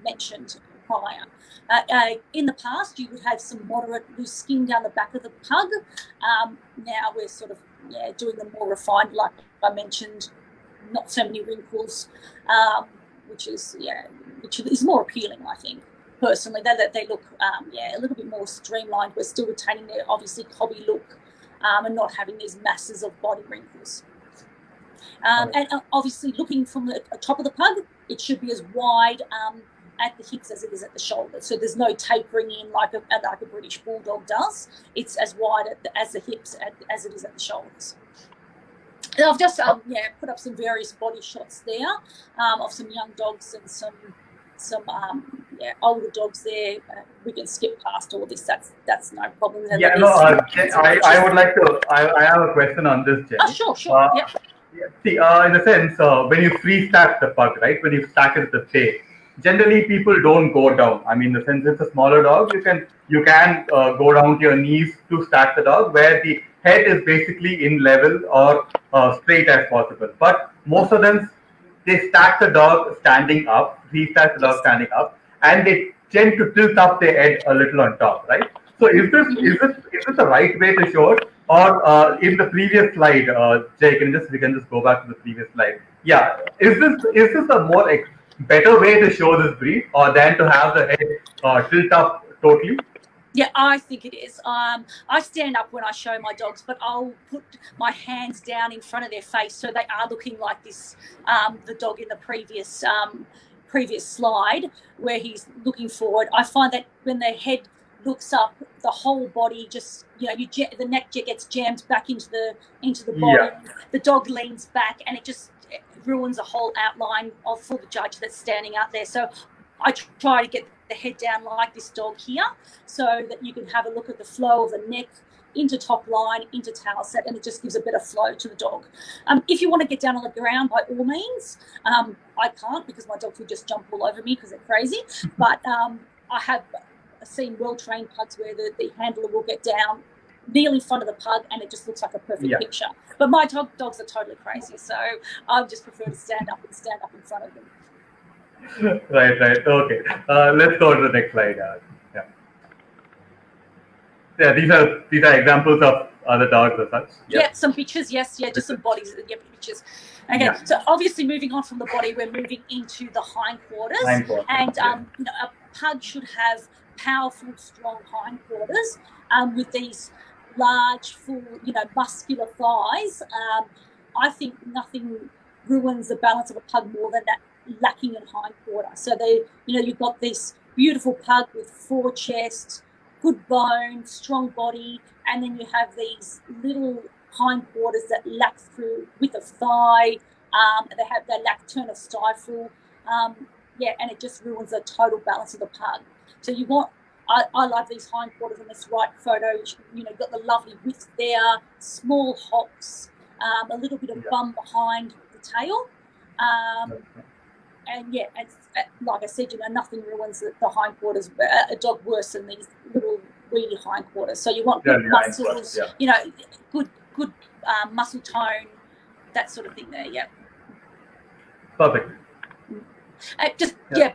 mentioned prior. In the past, you would have some moderate loose skin down the back of the pug. Now we're sort of doing them more refined, like I mentioned, not so many wrinkles, which is more appealing, I think. Personally, they look a little bit more streamlined. We're still retaining their obviously cobby look and not having these masses of body wrinkles. And obviously, looking from the top of the pug, it should be as wide at the hips as it is at the shoulders. So there's no tapering in like a British Bulldog does. It's as wide as the hips as it is at the shoulders. And I've just put up some various body shots there of some young dogs and some older dogs there. We can skip past all this. That's no problem. I would like to. I have a question on this, Jenny. Oh, sure. See, in a sense, when you free-stack the pug, right? When you stack it at the face, generally people don't go down. I mean, in the sense it's a smaller dog, you can go down to your knees to stack the dog, where the head is basically in level or straight as possible. But most of them, they stack the dog standing up, free-stack the dog standing up, and they tend to tilt up their head a little on top, right? So is this the right way to show it? Or in the previous slide, Jay, we can just go back to the previous slide. Yeah, is this a more better way to show this breed, or than to have the head tilt up totally? Yeah, I think it is. I stand up when I show my dogs, but I'll put my hands down in front of their face so they are looking like this. The dog in the previous slide where he's looking forward. I find that when the head looks up, the whole body just the neck gets jammed back into the body. Yeah. The dog leans back, and it ruins the whole outline for the judge that's standing out there. So I try to get the head down like this dog here, so that you can have a look at the flow of the neck, into top line, into tail set, and it just gives a better flow to the dog. If you want to get down on the ground, by all means. I can't because my dogs will just jump all over me because they're crazy. But I have seen well-trained pugs where the handler will get down nearly in front of the pug, and it just looks like a perfect picture. But my dogs are totally crazy, so I just prefer to stand up in front of them. Right. Okay. Let's go to the next slide. These are examples of other dogs as such. Yeah, some pictures. Yes, just some bodies. Yeah, pictures. Okay. So obviously, moving on from the body, we're moving into the hindquarters. And a pug should have powerful, strong hindquarters with these large, full, muscular thighs. I think nothing ruins the balance of a pug more than that lacking in hindquarter. So you've got this beautiful pug with full chest, good bone, strong body, and then you have these little hindquarters that lack through width of thigh. They lack turn of stifle. And it just ruins the total balance of the pug. So I love these hindquarters in this right photo. You've got the lovely width there, small hocks, a little bit of bum behind the tail. And like I said, nothing ruins the hindquarters, a dog worse than these little weedy hindquarters. So you want good muscles, good muscle tone, that sort of thing there, Perfect.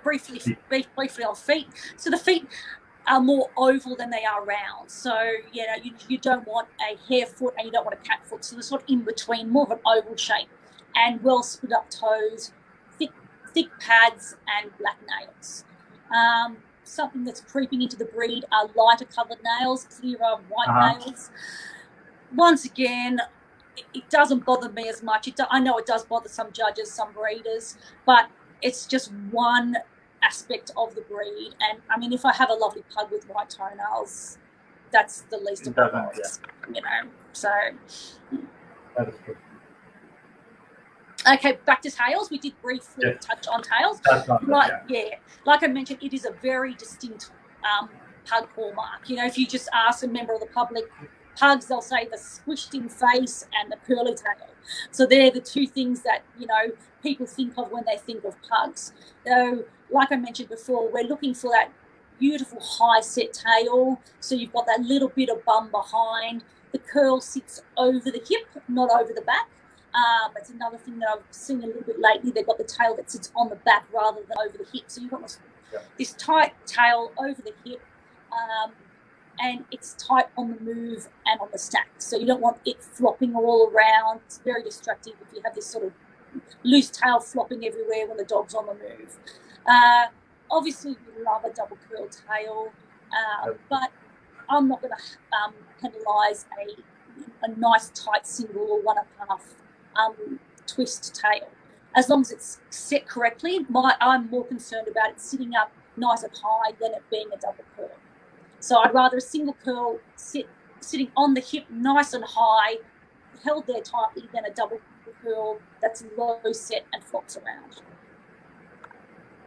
Briefly on feet. So the feet are more oval than they are round. So, you don't want a hare foot and you don't want a cat foot. So they're sort of in between, more of an oval shape, and well split up toes, thick pads, and black nails. Something that's creeping into the breed are lighter coloured nails, clearer white nails. Once again, it doesn't bother me as much. I know it does bother some judges, some breeders, but it's just one aspect of the breed. And I mean, if I have a lovely pug with white toenails, that's the least of my worries, So that is true. Okay, back to tails. We did briefly touch on tails. Like I mentioned, it is a very distinct pug hallmark. If you just ask a member of the public, pugs, they'll say the squished in face and the curly tail. So they're the two things that, people think of when they think of pugs. So, like I mentioned before, we're looking for that beautiful high set tail. So you've got that little bit of bum behind. The curl sits over the hip, not over the back. It's another thing that I've seen a little bit lately. They've got the tail that sits on the back rather than over the hip. So you've got this tight tail over the hip, and it's tight on the move and on the stack. So you don't want it flopping all around. It's very distracting if you have this sort of loose tail flopping everywhere when the dog's on the move. Obviously, we love a double curl tail, but I'm not going to penalise a nice tight single or 1.5 twist tail. As long as it's set correctly, I'm more concerned about it sitting up nice and high than it being a double curl. So I'd rather a single curl sitting on the hip nice and high, held there tightly, than a double curl that's low set and flops around.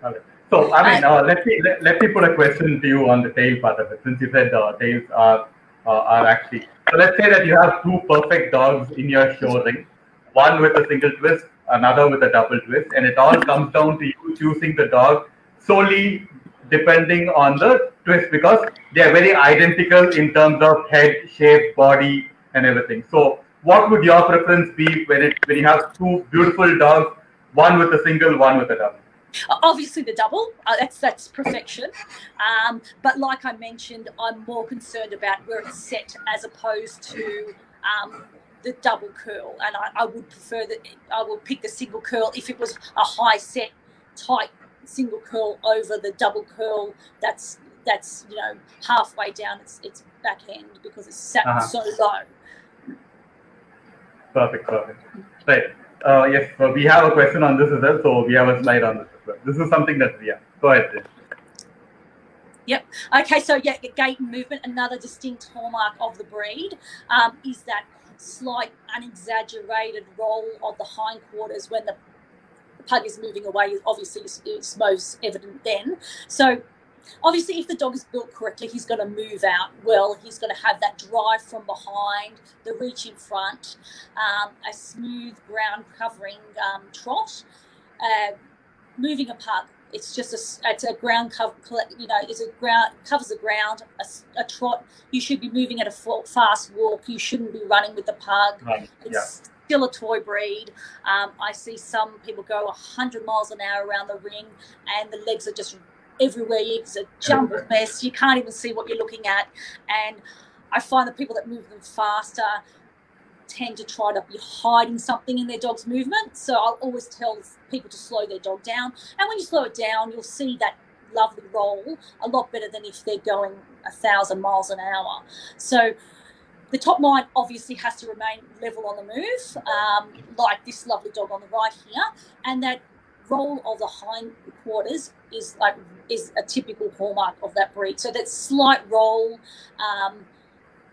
Okay. So I mean, let me put a question to you on the tail part of it, since you said tails are actually. So let's say that you have two perfect dogs in your show ring, one with a single twist, another with a double twist, and it all comes down to you choosing the dog solely depending on the twist, because they are very identical in terms of head, shape, body, and everything. So what would your preference be when you have two beautiful dogs, one with a single, one with a double? Obviously the double, that's perfection. But like I mentioned, I'm more concerned about where it's set as opposed to the double curl. And I would prefer that I will pick the single curl if it was a high set, tight single curl over the double curl that's halfway down its back end, because it's sat so low. Perfect. Right. Yes, so we have a question on this as well, so we have a slide on this as well. This is something that, go ahead. Yep. Okay, so gait and movement, another distinct hallmark of the breed is that slight, unexaggerated roll of the hindquarters when the pug is moving away. Obviously, it's most evident then. So Obviously, if the dog is built correctly, he's going to move out well. He's going to have that drive from behind, the reach in front, a smooth ground covering trot. Moving a pug, it's a ground cover. It's a ground covers the ground. A trot, you should be moving at a fast walk. You shouldn't be running with the pug. Right. It's still a toy breed. I see some people go 100 miles an hour around the ring, and the legs are just everywhere. It's a jumbled mess. You can't even see what you're looking at. And I find the people that move them faster tend to try to be hiding something in their dog's movement. So I'll always tell people to slow their dog down. And when you slow it down, you'll see that lovely roll a lot better than if they're going 1,000 miles an hour. So the top line obviously has to remain level on the move, like this lovely dog on the right here. And that roll of the hind quarters is a typical hallmark of that breed. So that slight roll,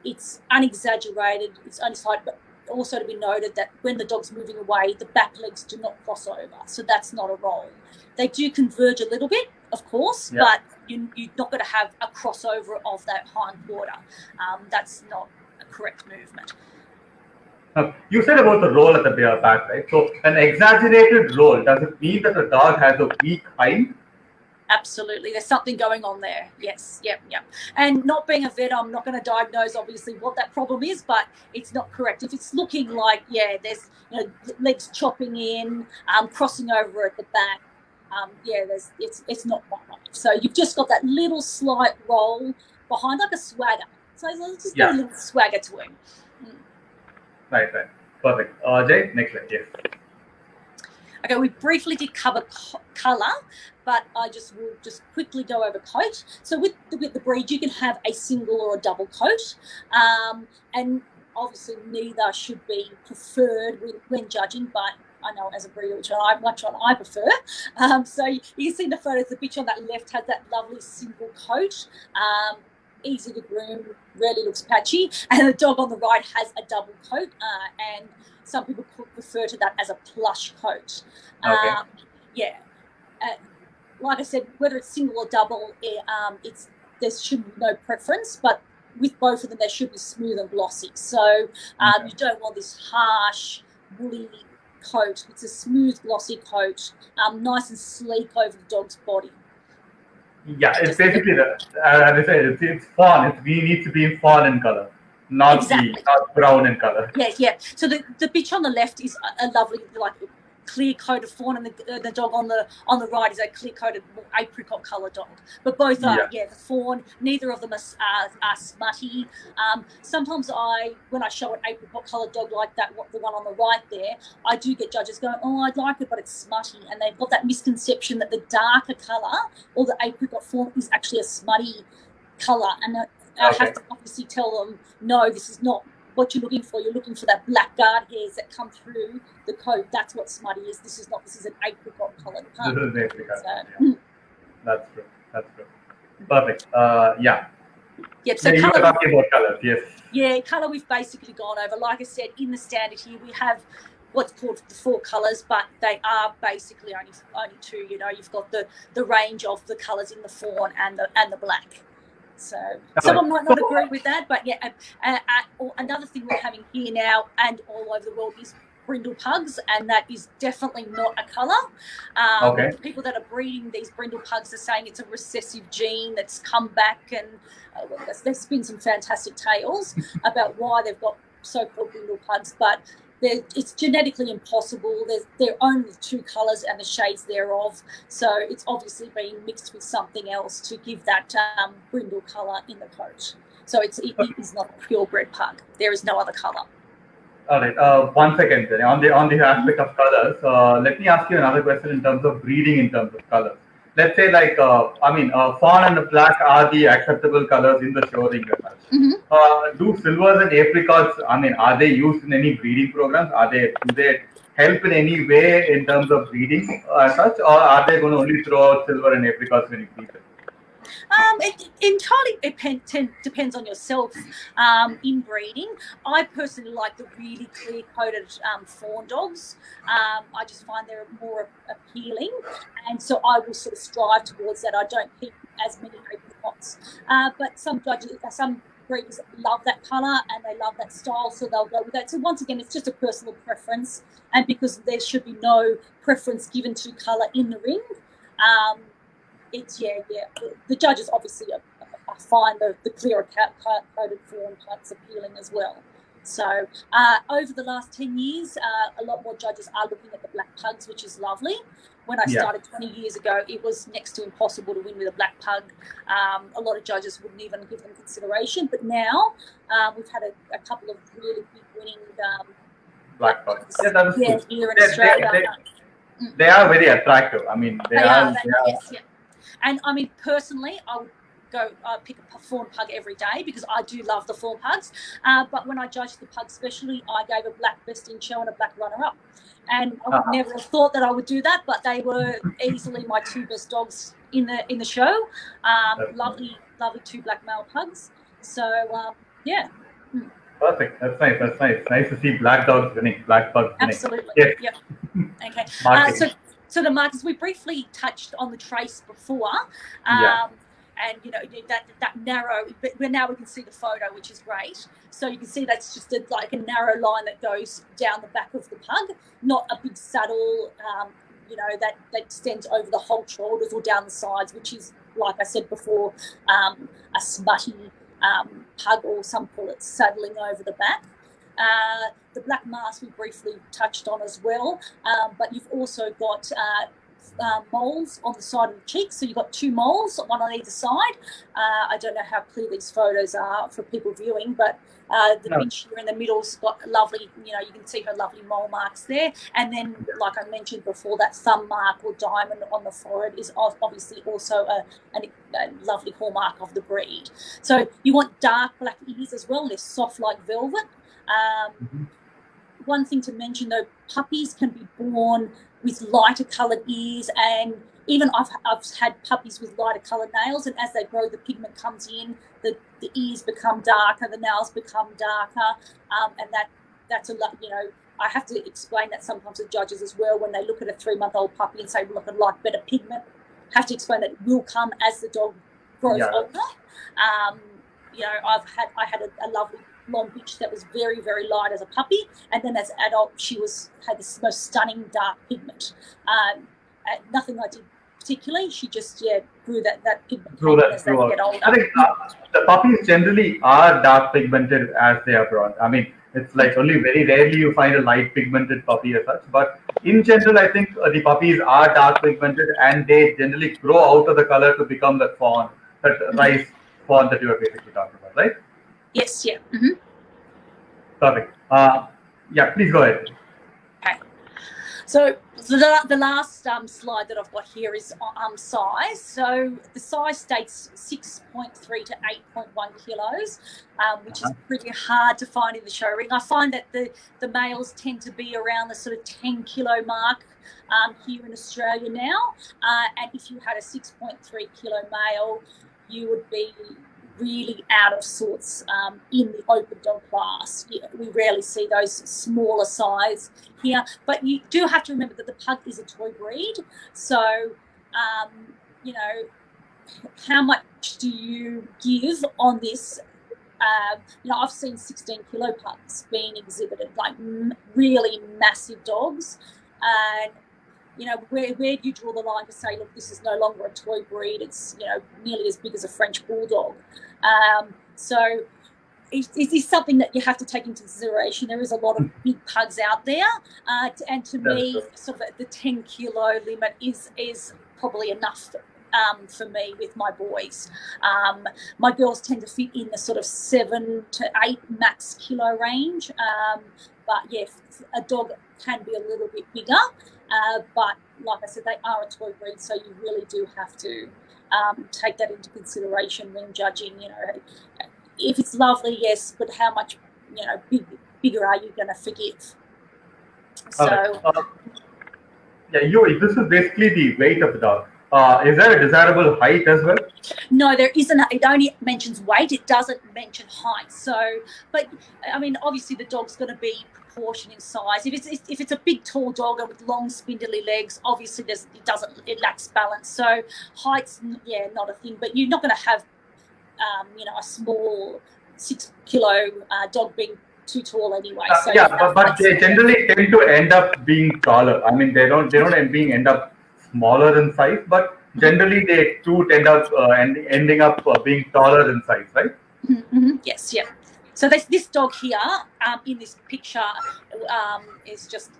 it's unexaggerated, it's only slight, but also to be noted that when the dog's moving away, the back legs do not cross over. So that's not a roll. They do converge a little bit, of course, but you're not going to have a crossover of that hind quarter. That's not a correct movement. You said about the roll at the back, right? So an exaggerated roll, does it mean that the dog has a weak hind? Absolutely. There's something going on there. Yes. Yep. And not being a vet, I'm not going to diagnose obviously what that problem is, but it's not correct. If it's looking like, there's legs chopping in, crossing over at the back, it's not right. So you've just got that little slight roll behind, like a swagger. So it's just got a little swagger to him. Right. Perfect. Jay, next slide. Yes. Okay, we briefly did cover colour, but I will just quickly go over coat. So with the breed, you can have a single or a double coat, and obviously neither should be preferred when judging, but I know as a breeder which one I prefer. So you can see in the photos, the bitch on that left has that lovely single coat, easy to groom, rarely looks patchy, and the dog on the right has a double coat, and some people refer to that as a plush coat. Like I said, whether it's single or double, there should be no preference, but with both of them, they should be smooth and glossy. So you don't want this harsh, woolly coat. It's a smooth, glossy coat, nice and sleek over the dog's body. Yeah, it's basically as I said, it's fawn. It needs to be in fawn in color, not brown in color. Yeah. So the bitch on the left is a lovely, clear coated fawn, and the dog on the right is a clear coated apricot colour dog. But both are the fawn. Neither of them are smutty. Sometimes when I show an apricot coloured dog like that, the one on the right there, I do get judges going, "Oh, I'd like it, but it's smutty," and they've got that misconception that the darker colour or the apricot fawn is actually a smutty colour, and I have to obviously tell them, no, this is not what you're looking for. You're looking for that black guard hairs that come through the coat. That's what smutty is. This is not. This is an apricot coloured pug. This is an apricot. That's true. Perfect. Yep. So you were talking about colours. Yes. Yeah, colour we've basically gone over. Like I said, in the standard here we have what's called the 4 colours, but they are basically only 2. You've got the range of the colours in the fawn and the black. So someone might not agree with that, but another thing we're having here now and all over the world is brindle pugs, and that is definitely not a colour. People that are breeding these brindle pugs are saying it's a recessive gene that's come back, and there's been some fantastic tales about why they've got so-called brindle pugs, but it's genetically impossible. There are only 2 colours and the shades thereof, so it's obviously being mixed with something else to give that brindle colour in the coat. So it is not a purebred pug. There is no other colour. All right. 1 second. On the aspect of colours, let me ask you another question in terms of breeding in terms of colours. Let's say fawn and black are the acceptable colours in the show ring. Do silvers and apricots, are they used in any breeding programs? Do they help in any way in terms of breeding as such, or are they going to only throw out silver and apricots when you breed them? It entirely depends on yourself in breeding. I personally like the really clear-coated fawn dogs. I just find they're more appealing, and so I will sort of strive towards that. I don't keep as many apricots. But some breeders love that colour and they love that style, so they'll go with that. So once again, it's just a personal preference, and because there should be no preference given to colour in the ring, it's the judges obviously find the clearer coated fawn types appealing as well. So over the last 10 years, a lot more judges are looking at the black pugs, which is lovely. When I started 20 years ago, it was next to impossible to win with a black pug. A lot of judges wouldn't even give them consideration. But now we've had a couple of really big winning black pugs. Here in Australia. They are very attractive. I mean, they are. Yes, yeah. And I mean, personally, I would go pick a fawn pug every day because I do love the fawn pugs. But when I judged the pug specially, I gave a black best in show and a black runner-up. And I would never have thought that I would do that, but they were easily my two best dogs in the show. Lovely 2 black male pugs. So yeah. Perfect. That's nice. That's nice. Nice to see black dogs winning, black pugs winning. Absolutely. Yes. Yep. Okay. So the markers, we briefly touched on the trace before. And you know that narrow, but now we can see the photo, which is great. So you can see that's just like a narrow line that goes down the back of the pug, not a big saddle, that extends over the whole shoulders or down the sides, which is, like I said before, a smutty pug, or some call it saddling over the back. The black mask we briefly touched on as well, but you've also got moles on the side of the cheeks. So you've got 2 moles, one on either side. I don't know how clear these photos are for people viewing, but the bitch here in the middle's got lovely, you can see her lovely mole marks there. And then, like I mentioned before, that thumb mark or diamond on the forehead is obviously also a lovely hallmark of the breed. So you want dark black ears as well. They're soft like velvet. One thing to mention though, puppies can be born with lighter coloured ears, and even I've had puppies with lighter coloured nails, and as they grow, the pigment comes in, the ears become darker, the nails become darker, and that's a lot. I have to explain that sometimes to judges as well when they look at a 3-month-old puppy and say, look, I'd like better pigment. Have to explain that it will come as the dog grows older. I had a lovely blonde bitch that was very, very light as a puppy, and then as an adult she had this most stunning dark pigment. Nothing I did particularly, she just grew that pigment as they get older. I think the puppies generally are dark pigmented as they are grown. I mean, it's like only very rarely you find a light pigmented puppy as such, but in general I think the puppies are dark pigmented, and they generally grow out of the color to become that fawn, that rice fawn that you are basically talking about, right? Yes, yeah. Perfect. Please go ahead. Okay. So the last slide that I've got here is size. So the size states 6.3 to 8.1 kilos, which is pretty hard to find in the show ring. I find that the males tend to be around the sort of 10 kilo mark here in Australia now. And if you had a 6.3 kilo male, you would be really out of sorts in the open dog class. We rarely see those smaller size here, but you do have to remember that the pug is a toy breed. So, how much do you give on this? I've seen 16 kilo pugs being exhibited, like really massive dogs, and where do you draw the line to say, look, this is no longer a toy breed, it's, nearly as big as a French bulldog. So it is something that you have to take into consideration. There is a lot of big pugs out there, and to me, sort of the 10 kilo limit is probably enough for me with my boys. My girls tend to fit in the sort of 7 to 8 max kilo range, but yeah, a dog can be a little bit bigger. But like I said, they are a toy breed, so you really do have to take that into consideration when judging. If it's lovely, yes, but how much, bigger are you going to forgive? So, this is basically the weight of the dog. Is there a desirable height as well? No, there isn't. It only mentions weight. It doesn't mention height. So, but I mean, obviously the dog's going to be proportion in size. If it's a big tall dog with long spindly legs, obviously it lacks balance. So height's not a thing. But you're not going to have a small 6 kilo dog being too tall anyway. So but they generally tend to end up being taller. I mean, they don't end up smaller in size, but generally they too end up ending up being taller in size, right? Yes, yeah. So this dog here in this picture is just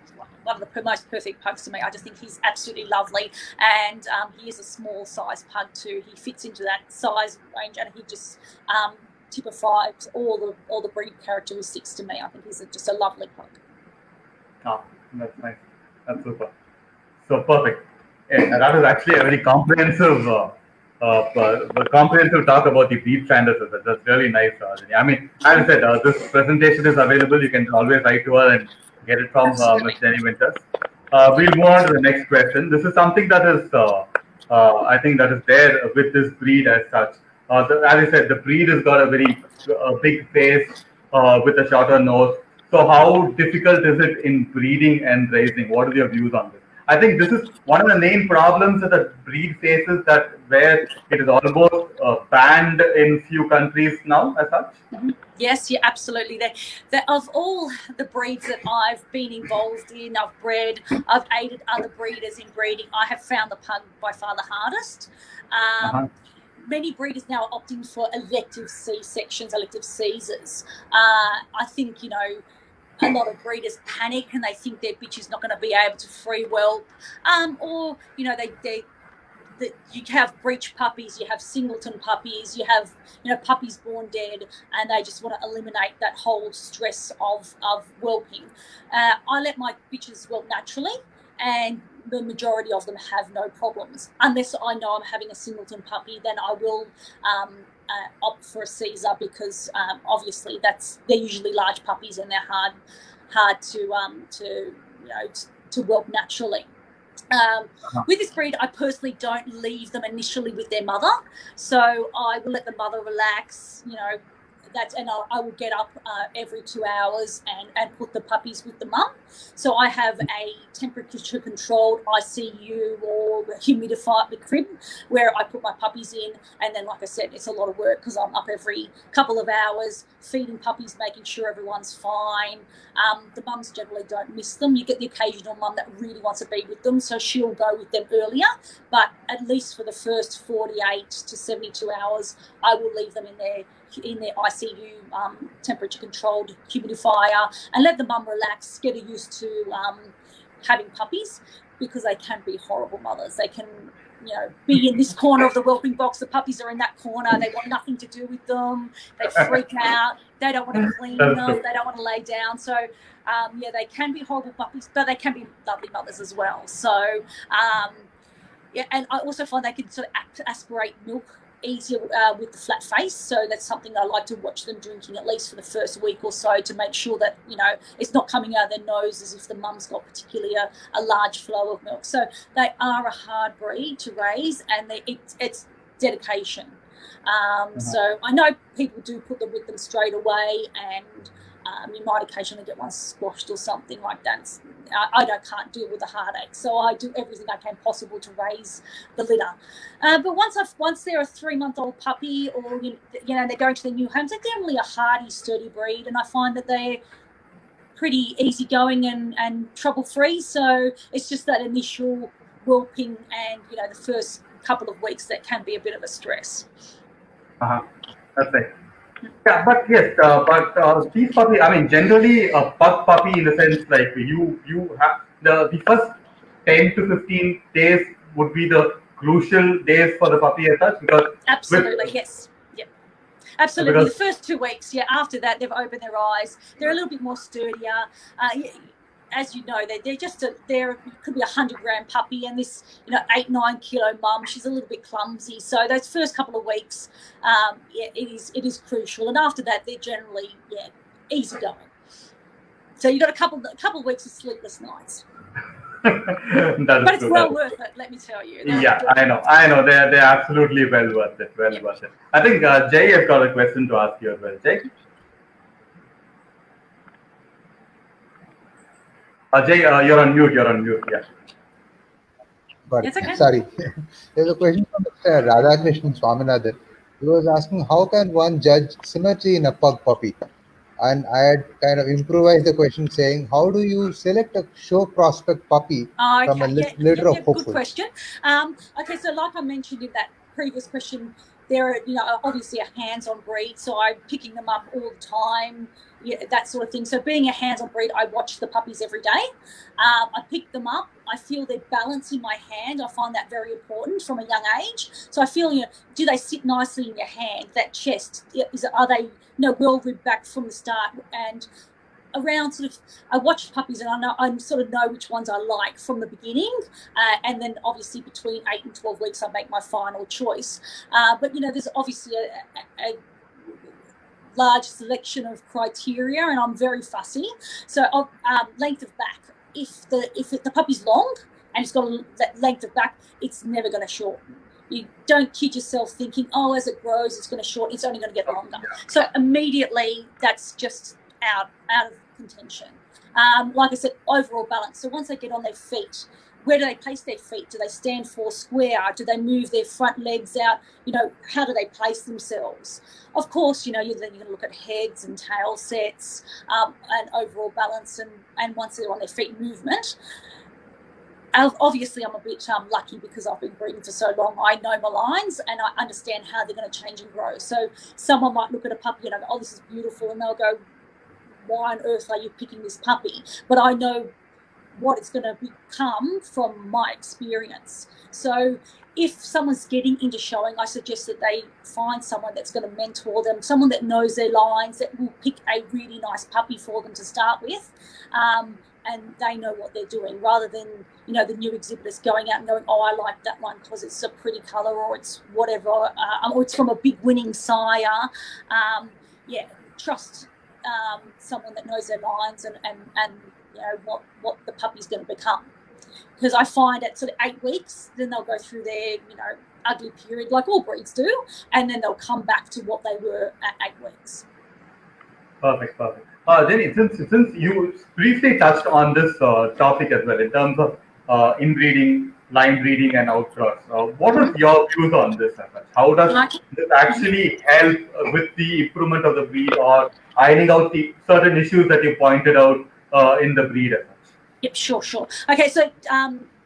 one of the most perfect pugs to me. I just think he's absolutely lovely, and he is a small size pug too. He fits into that size range, and he just typifies all the breed characteristics to me. I think he's just a lovely pug. Ah, that's nice. That's super. So perfect. Yeah, that is actually a very comprehensive talk about the breed standards. That's really nice, Rajani. I mean, as I said, this presentation is available. You can always write to her and get it from Ms. Jenny Winters. We'll move on to the next question. This is something that is, I think, that is there with this breed as such. As I said, the breed has got a very big face with a shorter nose. So how difficult is it in breeding and raising? What are your views on this? I think this is one of the main problems that the breed faces, that where it is almost banned in few countries now as such. Yes, yeah, absolutely. Of all the breeds that I've been involved in, I've bred, I've aided other breeders in breeding, I have found the pug by far the hardest. Many breeders now are opting for elective C-sections, elective Caesars. I think, a lot of breeders panic and they think their bitch is not going to be able to free whelp, or you have breech puppies, you have singleton puppies, you have puppies born dead, and they just want to eliminate that whole stress of whelping. I let my bitches whelp naturally, and the majority of them have no problems. Unless I know I'm having a singleton puppy, then I will opt for a Caesar, because obviously they're usually large puppies and they're hard to whelp naturally. With this breed, I personally don't leave them initially with their mother, so I will let the mother relax, and I will get up every 2 hours and put the puppies with the mum. So I have a temperature controlled ICU or humidified the crib where I put my puppies in, and then, like I said, it's a lot of work because I'm up every couple of hours feeding puppies, making sure everyone's fine. The mums generally don't miss them. You get the occasional mum that really wants to be with them, so she'll go with them earlier, but at least for the first 48 to 72 hours I will leave them in their ICU temperature controlled humidifier and let the mum relax, get her used to having puppies, because they can be horrible mothers. They can be in this corner of the whelping box, the puppies are in that corner, they want nothing to do with them, they freak out, they don't want to clean them, they don't want to lay down. So they can be horrible puppies, but they can be lovely mothers as well. So and I also find they can sort of aspirate milk easier with the flat face, so that's something I like to watch them drinking at least for the first week or so, to make sure that it's not coming out of their nose as if the mum's got particularly a large flow of milk. So they are a hard breed to raise, and it's dedication. So I know people do put them with them straight away, and you might occasionally get one squashed or something like that. I can't deal with the heartache, so I do everything I can possible to raise the litter. But once they're a 3-month-old puppy, or they're going to their new homes, they're generally a hardy, sturdy breed, and I find that they're pretty easygoing and trouble-free. So it's just that initial whelping and the first couple of weeks that can be a bit of a stress. That's it. Yeah, but yes, these puppies, I mean, generally a pug puppy, in the sense like you have the first 10 to 15 days would be the crucial days for the puppy as such, because absolutely, yes, yeah, absolutely. The first 2 weeks, after that they've opened their eyes, they're a little bit more sturdier. As you know, they're just there could be 100-gram puppy, and this 8-9 kilo mum, she's a little bit clumsy. So those first couple of weeks, it is crucial, and after that they're generally easy going. So you've got a couple of weeks of sleepless nights. But it's well worth it, let me tell you. I know. They're absolutely well worth it. Worth it. I think Jay has got a question to ask you as well. Jay? Ajay, you're on mute. You're on mute. Yeah. But It's okay. sorry, there's a question from Mr. Radhakrishnan Swaminathan. He was asking, how can one judge symmetry in a pug puppy? And I had kind of improvised the question saying, how do you select a show prospect puppy from a litter of hopefuls? Good question. Okay, so like I mentioned in that previous question, they're obviously a hands-on breed, so I'm picking them up all the time, that sort of thing. So being a hands-on breed, I watch the puppies every day. I pick them up. I feel their balance in my hand. I find that very important from a young age. So I feel, do they sit nicely in your hand? That chest, are they, well ribbed back from the start? And around I watch puppies and I sort of know which ones I like from the beginning, and then obviously between 8 and 12 weeks I make my final choice. But there's obviously a large selection of criteria, and I'm very fussy. So length of back. If the puppy's long and it's got that length of back, it's never going to shorten. You don't kid yourself thinking, oh, as it grows, it's going to shorten. It's only going to get longer. So immediately, that's just out of contention. Like I said, overall balance. So once they get on their feet, where do they place their feet? Do they stand four square? Do they move their front legs out? How do they place themselves? Of course, then you're going to look at heads and tail sets, and overall balance, and once they're on their feet, movement. Obviously, I'm a bit lucky because I've been breeding for so long. I know my lines and I understand how they're going to change and grow. So someone might look at a puppy and go, oh, this is beautiful, and they'll go, why on earth are you picking this puppy? But I know what it's going to become from my experience. So if someone's getting into showing, I suggest that they find someone that's going to mentor them, someone that knows their lines, that will pick a really nice puppy for them to start with, and they know what they're doing, rather than the new exhibitors going out and going, oh, I like that one because it's a pretty colour, or it's whatever, or it's from a big winning sire. Trust someone that knows their lines and what the puppy's going to become. Because I find at sort of 8 weeks, then they'll go through their ugly period like all breeds do, and then they'll come back to what they were at 8 weeks. Perfect. Jenny, since you briefly touched on this topic as well in terms of inbreeding, line breeding, and outcross, what are your views on this? How does this actually help with the improvement of the breed, or ironing out the certain issues that you pointed out in the breed as such? Yep, sure. Okay, so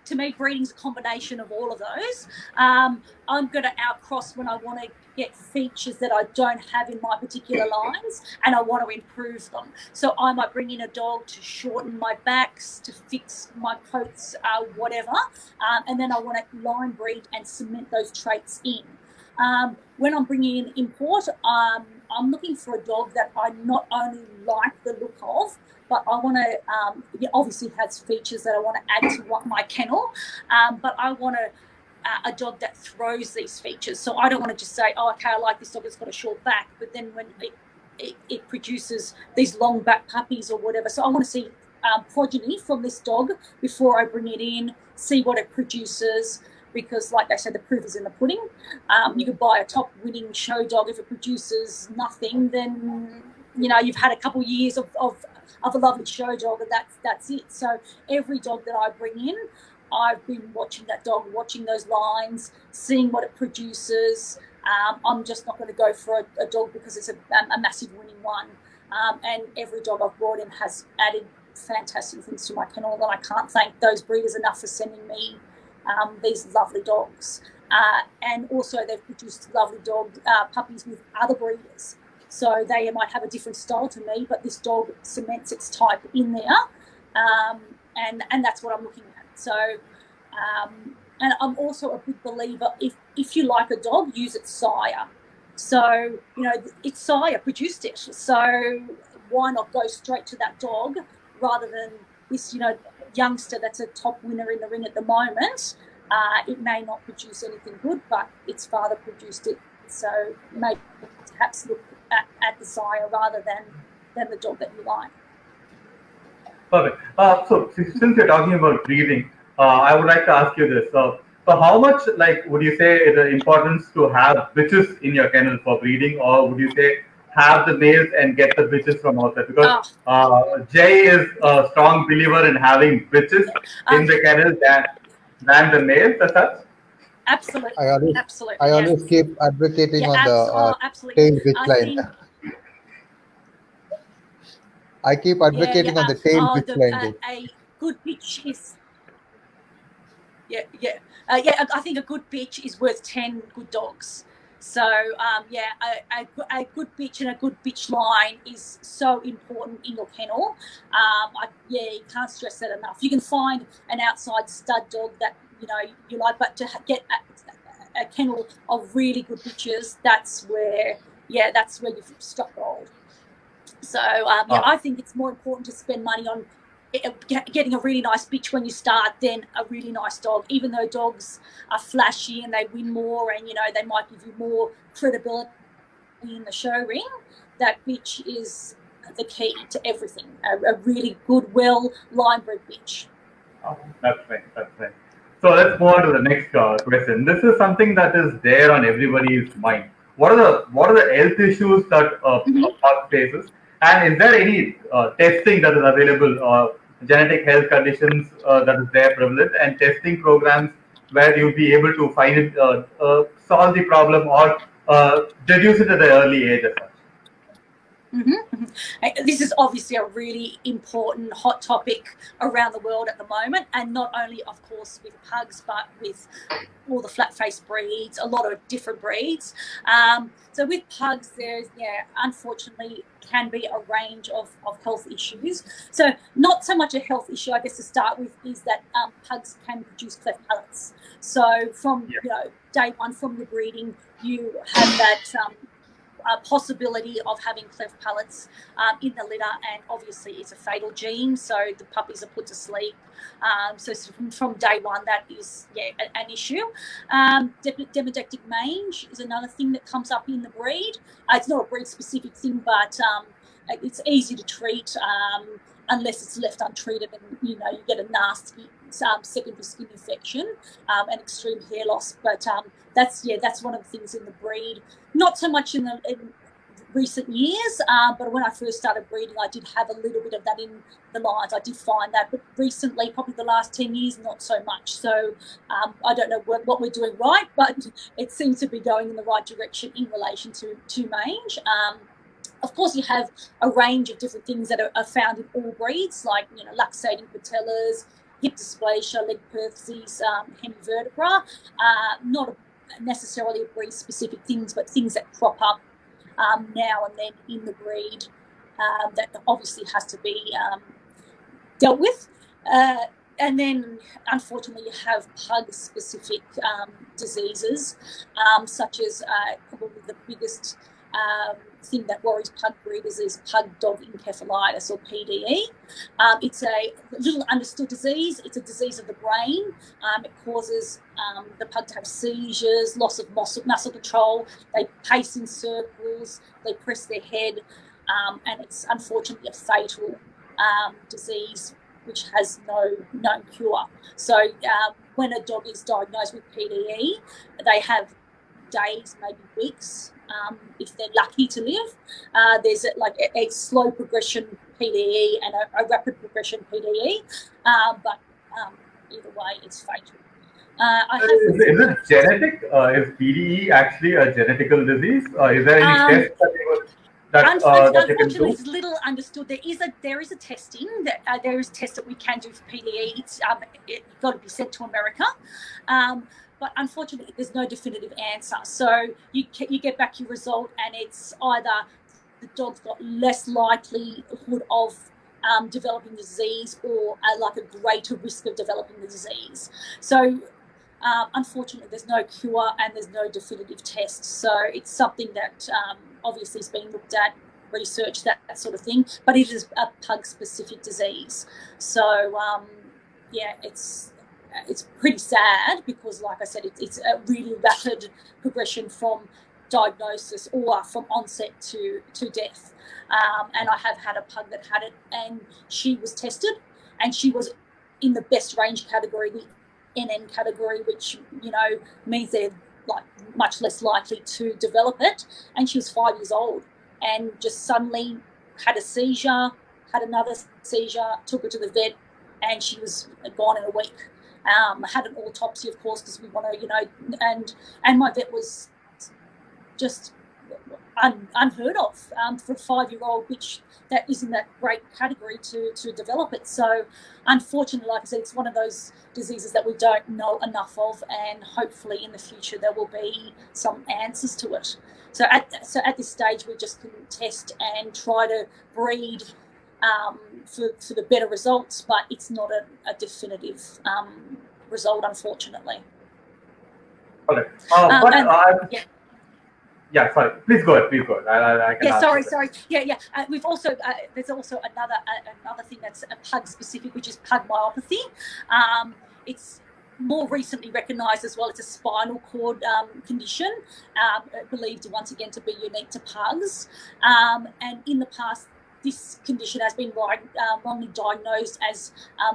to me, breeding's a combination of all of those. I'm going to outcross when I want to get features that I don't have in my particular lines, and I want to improve them. So I might bring in a dog to shorten my backs, to fix my coats, whatever, and then I want to line breed and cement those traits in. When I'm bringing in import, I'm looking for a dog that I not only like the look of, but I want to, it obviously has features that I want to add to my kennel, but I want a dog that throws these features. So I don't want to just say, oh, okay, I like this dog, it's got a short back, but then when it produces these long back puppies or whatever. So I want to see progeny from this dog before I bring it in, see what it produces, because like they said, the proof is in the pudding. You could buy a top winning show dog. If it produces nothing, then you've had a couple of years of a lovely show dog, and that's it. So every dog that I bring in, I've been watching that dog, watching those lines, seeing what it produces. I'm just not going to go for a dog because it's a massive winning one. And every dog I've brought in has added fantastic things to my kennel, and I can't thank those breeders enough for sending me these lovely dogs. And also they've produced lovely puppies with other breeders. So they might have a different style to me, but this dog cements its type in there, and that's what I'm looking at. So, and I'm also a big believer, if you like a dog, use its sire. So, its sire produced it. So why not go straight to that dog rather than this, youngster that's a top winner in the ring at the moment? It may not produce anything good, but its father produced it. So maybe perhaps look at the sire rather than the dog that you like. Perfect. So since you're talking about breeding, I would like to ask you this. So how much, would you say is the importance to have bitches in your kennel for breeding, or would you say have the males and get the bitches from outside, because Jay is a strong believer in having bitches in the kennel than the males as such. Absolutely. I always keep advocating on the tail bitch line. I keep advocating on the tail bitch line. A good bitch is I think a good bitch is worth 10 good dogs. So a good bitch and a good bitch line is so important in your kennel. You can't stress that enough. You can find an outside stud dog that you like, but to get a kennel of really good bitches, that's where you've struck gold. So I think it's more important to spend money on getting a really nice bitch when you start than a really nice dog. Even though dogs are flashy and they win more, and they might give you more credibility in the show ring, that bitch is the key to everything. A really good, well line bred bitch. Oh, that's right. So let's move on to the next question. This is something that is there on everybody's mind. What are the health issues that a pug faces, and is there any testing that is available? Genetic health conditions that is there prevalent, and testing programs where you'll be able to find it, solve the problem, or reduce it at an early age as such. This is obviously a really important hot topic around the world at the moment, and not only, of course, with pugs, but with all the flat-faced breeds, a lot of different breeds. So with pugs, there's, unfortunately, can be a range of health issues. So not so much a health issue, I guess, to start with, is that pugs can produce cleft palates. So from day one, from the breeding, you have that possibility of having cleft palates in the litter, and obviously it's a fatal gene, so the puppies are put to sleep. So from day one, that is an issue. Demodectic mange is another thing that comes up in the breed. It's not a breed specific thing, but it's easy to treat unless it's left untreated, and you get a nasty secondary skin infection and extreme hair loss. But that's one of the things in the breed. Not so much in recent years, but when I first started breeding, I did have a little bit of that in the lines. I did find that, but recently, probably the last 10 years, not so much. So I don't know what we're doing right, but it seems to be going in the right direction in relation to mange. Of course, you have a range of different things that are found in all breeds, like luxating patellas, hip dysplasia, leg perfsies, hemivertebra. Not necessarily breed-specific things, but things that crop up now and then in the breed that obviously has to be dealt with. And then, unfortunately, you have pug-specific diseases, such as probably the biggest thing that worries pug breeders is pug dog encephalitis, or PDE. It's a little understood disease. It's a disease of the brain. It causes the pug to have seizures, loss of muscle control. They pace in circles. They press their head, and it's unfortunately a fatal disease which has no known cure. So when a dog is diagnosed with PDE, they have days, maybe weeks, if they're lucky to live. There's a slow progression PDE and a rapid progression PDE, but either way, it's fatal. Is it genetic? Is PDE actually a genetical disease? Is there any test that you can do? It's little understood. There is a testing that there is tests that we can do for PDE. It's got to be sent to America. But unfortunately, there's no definitive answer. So you get back your result, and it's either the dog's got less likelihood of developing the disease, or a greater risk of developing the disease. So unfortunately, there's no cure and there's no definitive test. So it's something that obviously is being looked at, researched, that sort of thing. But it is a pug-specific disease. So it's pretty sad because, like I said, it's a really rapid progression from diagnosis or from onset to death. And I have had a pug that had it, and she was tested, and she was in the best range category, the NN category, which means they're much less likely to develop it. And she was 5 years old, and just suddenly had a seizure, had another seizure, took her to the vet, and she was gone in a week. Had an autopsy, of course, because we want to, you know, and my vet was just unheard of for a 5-year-old, which that isn't that great category to develop it. So unfortunately, like I said, it's one of those diseases that we don't know enough of, and hopefully in the future there will be some answers to it. So at this stage, we just can test and try to breed for the better results, but it's not a definitive result, unfortunately. Okay. Yeah. Sorry. Please go ahead. Please go ahead. I can Sorry. Yeah. We've also there's also another thing that's a pug specific, which is pug myopathy. It's more recently recognised as well. It's a spinal cord condition, believed once again to be unique to pugs. And in the past, this condition has been wrongly diagnosed as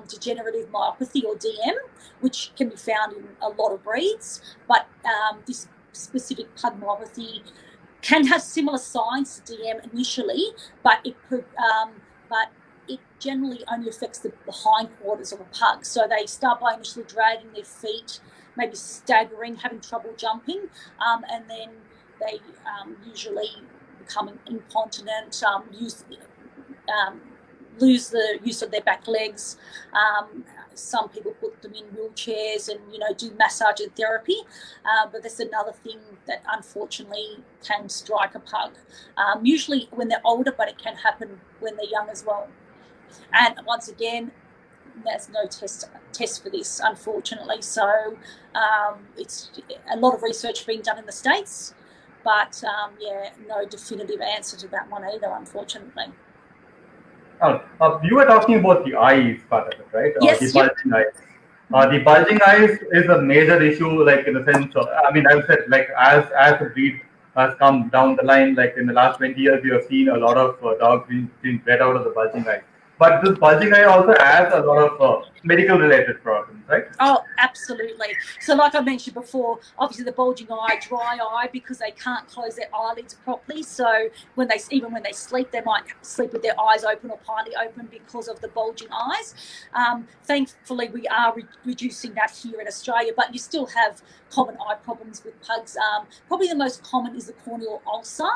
degenerative myopathy, or DM, which can be found in a lot of breeds. But this specific pug myopathy can have similar signs to DM initially, but it generally only affects the hindquarters of a pug. So they start by initially dragging their feet, maybe staggering, having trouble jumping, and then they usually become incontinent, lose the use of their back legs. Some people put them in wheelchairs and, you know, do massage and therapy. But that's another thing that unfortunately can strike a pug. Usually when they're older, but it can happen when they're young as well. And once again, there's no test for this, unfortunately. So it's a lot of research being done in the States, but no definitive answer to that one either, unfortunately. You were talking about the eyes part of it, right? Yes. The bulging eyes. The bulging eyes is a major issue, like in the sense of, I mean, I've said, like as the breed has come down the line, like in the last 20 years, we have seen a lot of dogs being bred out of the bulging eye. But this bulging eye also has a lot of medical related problems, right? Oh, absolutely. So like I mentioned before, obviously the bulging eye, dry eye, because they can't close their eyelids properly. So even when they sleep, they might sleep with their eyes open or partly open because of the bulging eyes. Thankfully, we are reducing that here in Australia, but you still have common eye problems with pugs. Probably the most common is the corneal ulcer,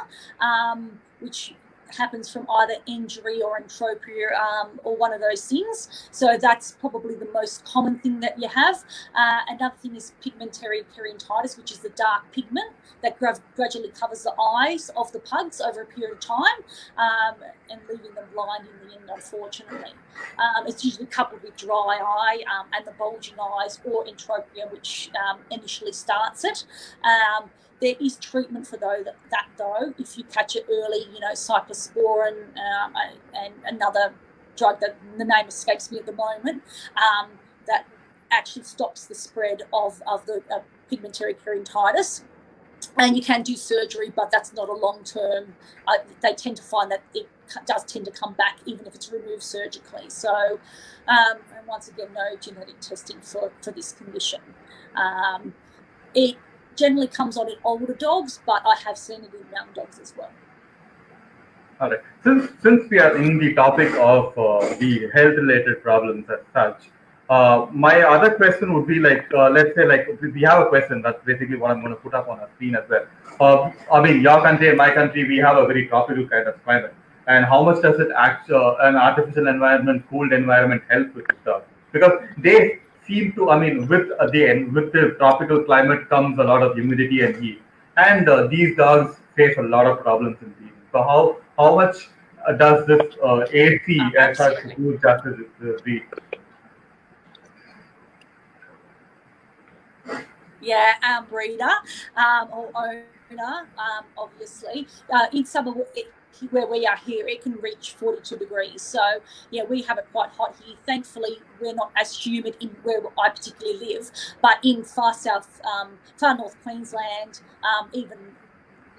which happens from either injury or entropia or one of those things. So that's probably the most common thing that you have. Another thing is pigmentary keratitis, which is the dark pigment that gradually covers the eyes of the pugs over a period of time and leaving them blind in the end, unfortunately. It's usually coupled with dry eye and the bulging eyes, or entropia, which initially starts it. There is treatment for that though, if you catch it early, you know, cyclosporin and another drug that the name escapes me at the moment, that actually stops the spread of the pigmentary keratitis. And you can do surgery, but that's not a long-term. They tend to find that it does tend to come back even if it's removed surgically. So, and once again, no genetic testing for this condition. It generally comes on in older dogs, but I have seen it in young dogs as well. All right. Since we are in the topic of the health-related problems as such, my other question would be like, let's say like we have a question. That's basically what I'm going to put up on our screen as well. I mean, your country and my country, we have a very tropical kind of climate. And how much does it an artificial environment, cooled environment help with this dog? Because they seem to, I mean, with the tropical climate comes a lot of humidity and heat, and these dogs face a lot of problems in breeding. So how much does this AC as such do justice to the breed? Yeah, breeder or owner, obviously. In summer, where we are here, it can reach 42 degrees. So, yeah, we have it quite hot here. Thankfully, we're not as humid in where I particularly live, but in far north Queensland, even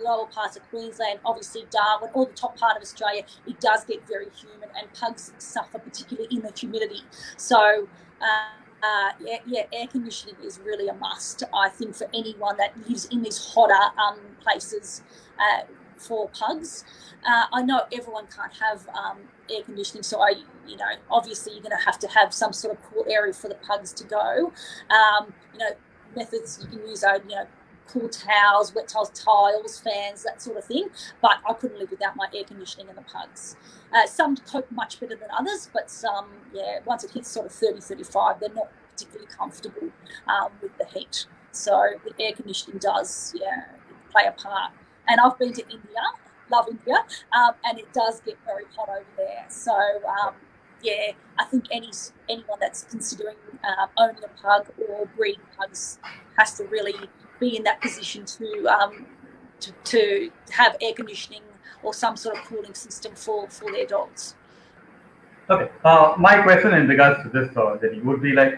lower parts of Queensland, obviously Darwin, all the top part of Australia, it does get very humid, and pugs suffer particularly in the humidity. So, air conditioning is really a must, I think, for anyone that lives in these hotter places. for pugs. I know everyone can't have air conditioning, so obviously you're going to have some sort of cool area for the pugs to go. Methods you can use are, cool towels, wet towels, tiles, fans, that sort of thing. But I couldn't live without my air conditioning and the pugs. Some cope much better than others, but some, once it hits sort of 30, 35, they're not particularly comfortable with the heat. So the air conditioning does, play a part. And I've been to India, love India, and it does get very hot over there. So, I think anyone that's considering owning a pug or breeding pugs has to really be in that position to have air conditioning or some sort of cooling system for their dogs. Okay. My question in regards to this, Jenny, would be like,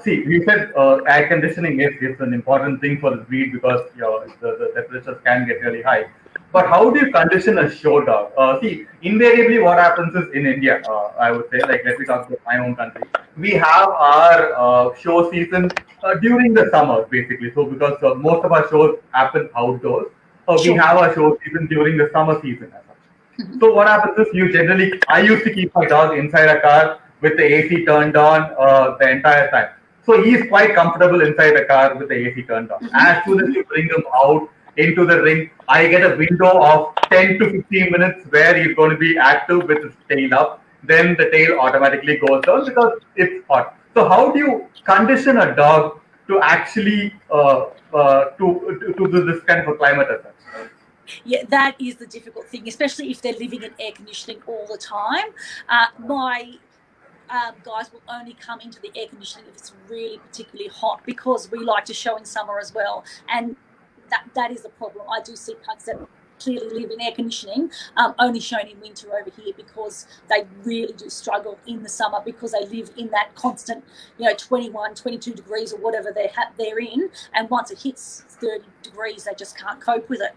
see, you said air conditioning is an important thing for the breed because the temperatures can get really high. But how do you condition a show dog? See, invariably what happens is in India, I would say, like let me talk about my own country, we have our show season during the summer, basically. So because most of our shows happen outdoors, we have our show season during the summer season. So what happens is I used to keep my dog inside a car with the AC turned on the entire time. So he's quite comfortable inside a car with the AC turned on. As soon as you bring him out into the ring, I get a window of 10 to 15 minutes where he's going to be active with his tail up. Then the tail automatically goes down because it's hot. So how do you condition a dog to actually to this kind of a climate as such? Yeah, that is the difficult thing, especially if they're living in air conditioning all the time. My guys will only come into the air conditioning if it's really particularly hot because we like to show in summer as well. And that is the problem. I do see pugs that clearly live in air conditioning, only shown in winter over here because they really do struggle in the summer because they live in that constant, 21, 22 degrees or whatever they're in. And once it hits 30 degrees, they just can't cope with it.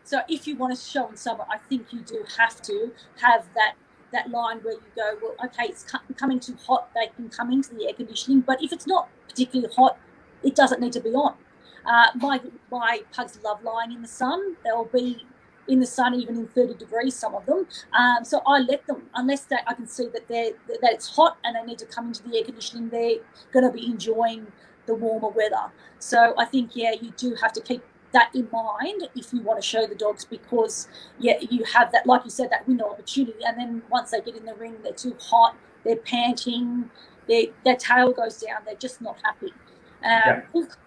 So if you want to show in summer, I think you do have to have that line where you go, well, okay, it's becoming too hot. They can come into the air conditioning. But if it's not particularly hot, it doesn't need to be on. My pugs love lying in the sun. They'll be in the sun even in 30 degrees, some of them. So I let them, unless I can see that it's hot and they need to come into the air conditioning, they're going to be enjoying the warmer weather. So I think, you do have to keep that in mind if you want to show the dogs because, you have that, like you said, that window opportunity. And then once they get in the ring, they're too hot, they're panting, their tail goes down, they're just not happy.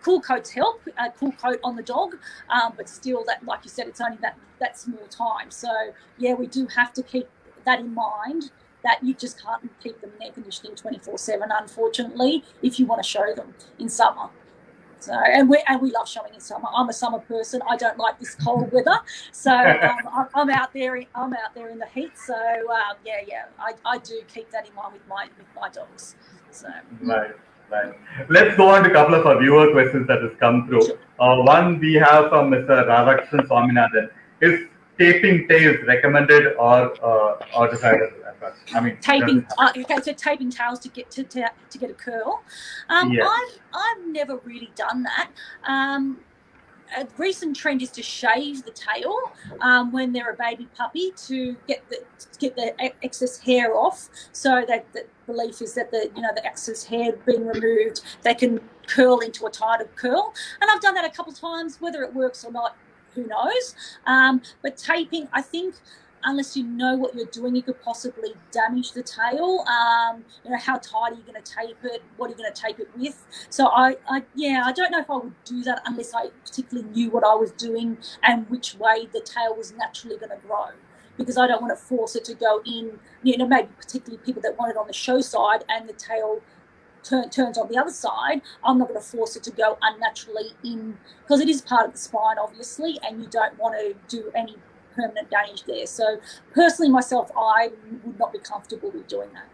Cool coats help, cool coat on the dog, but still, that, like you said, it's only that small time. So we do have to keep that in mind, that you just can't keep them in air conditioning 24/7, unfortunately, if you want to show them in summer. So and we love showing in summer. I'm a summer person. I don't like this cold weather, so I'm out there in the heat. So I do keep that in mind with my dogs. So Right. Let's go on to a couple of our viewer questions that has come through. Sure. One we have from Mr. Radhakrishnan Swaminathan. Is taping tails recommended or desirable? I mean, taping. So taping tails to get a curl. Yes. I've never really done that. A recent trend is to shave the tail when they're a baby puppy to get the excess hair off. So that the belief is that the excess hair being removed, they can curl into a tighter curl. And I've done that a couple of times. Whether it works or not, who knows? But taping, I think, unless you know what you're doing, you could possibly damage the tail. How tight are you going to tape it? What are you going to tape it with? So I don't know if I would do that unless I particularly knew what I was doing and which way the tail was naturally going to grow. Because I don't want to force it to go in, maybe particularly people that want it on the show side and the tail turns on the other side. I'm not going to force it to go unnaturally in, because it is part of the spine, obviously, and you don't want to do any permanent damage there. So personally, myself, I would not be comfortable with doing that.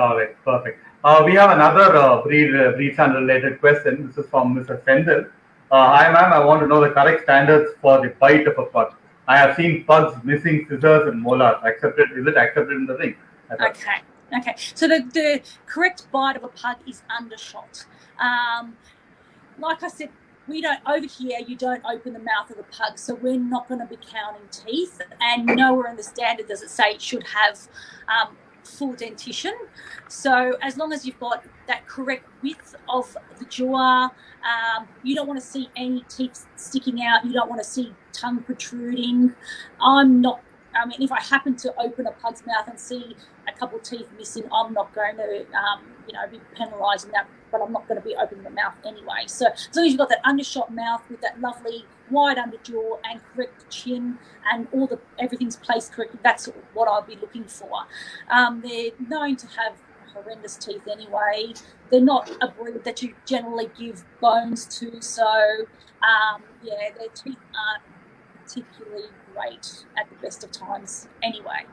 All right, perfect. We have another breed stand related question. This is from Mr. Sendel. Hi, ma'am. I want to know the correct standards for the bite of a pug. I have seen pugs missing scissors and molars. Is it accepted in the ring? Okay. So the correct bite of a pug is undershot. Like I said, we don't, over here, you don't open the mouth of the pug, so we're not going to be counting teeth. And nowhere in the standard does it say it should have full dentition. So as long as you've got that correct width of the jaw, you don't want to see any teeth sticking out. You don't want to see tongue protruding. I mean, if I happen to open a pug's mouth and see a couple of teeth missing, I'm not going to, be penalising that, but I'm not going to be opening the mouth anyway. So as long as you've got that undershot mouth with that lovely wide underjaw and correct chin and everything's placed correctly, that's what I'll be looking for. They're known to have horrendous teeth anyway. They're not a breed that you generally give bones to, so their teeth aren't particularly great at the best of times anyway.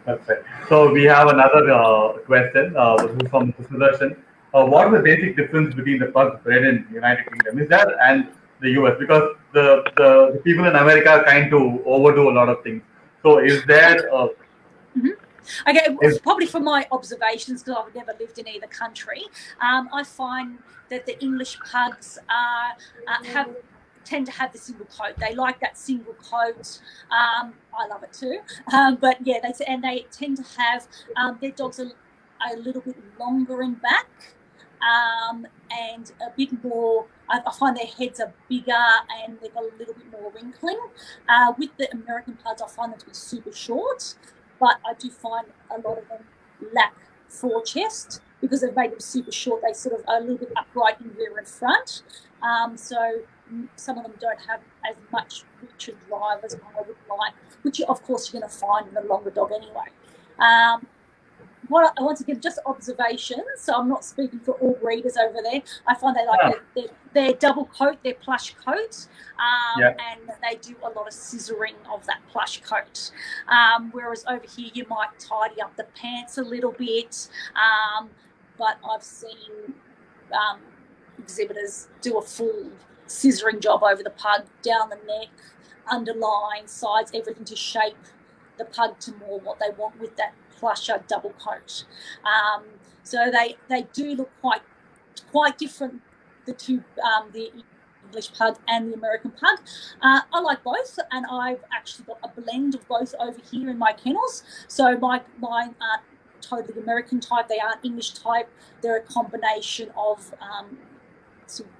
That's it. So we have another question. This is from Sudarshan. What is the basic difference between the pugs bred in the United Kingdom and the US? Because the people in America kind to overdo a lot of things. So is there? Okay, probably from my observations, because I've never lived in either country, I find that the English pugs tend to have the single coat. They like that single coat. I love it too. But yeah, they tend to have their dogs are a little bit longer in back and a bit more. I find their heads are bigger and they've got a little bit more wrinkling. With the American pugs, I find them to be super short, but I do find a lot of them lack fore chest because they've made them super short. They sort of are a little bit upright in rear and front. So some of them don't have as much reach and drive as I would like, which of course you're going to find in a longer dog anyway. Once again, just observations, so I'm not speaking for all breeders over there. I find they like their double coat, their plush coat, and they do a lot of scissoring of that plush coat. Whereas over here, you might tidy up the pants a little bit, but I've seen exhibitors do a full scissoring job over the pug, down the neck, underline, sides, everything to shape the pug to more what they want with that plusher double coat. So they do look quite different, the two, the English pug and the American pug. I like both, and I've actually got a blend of both over here in my kennels. So mine aren't totally American type, they aren't English type, they're a combination of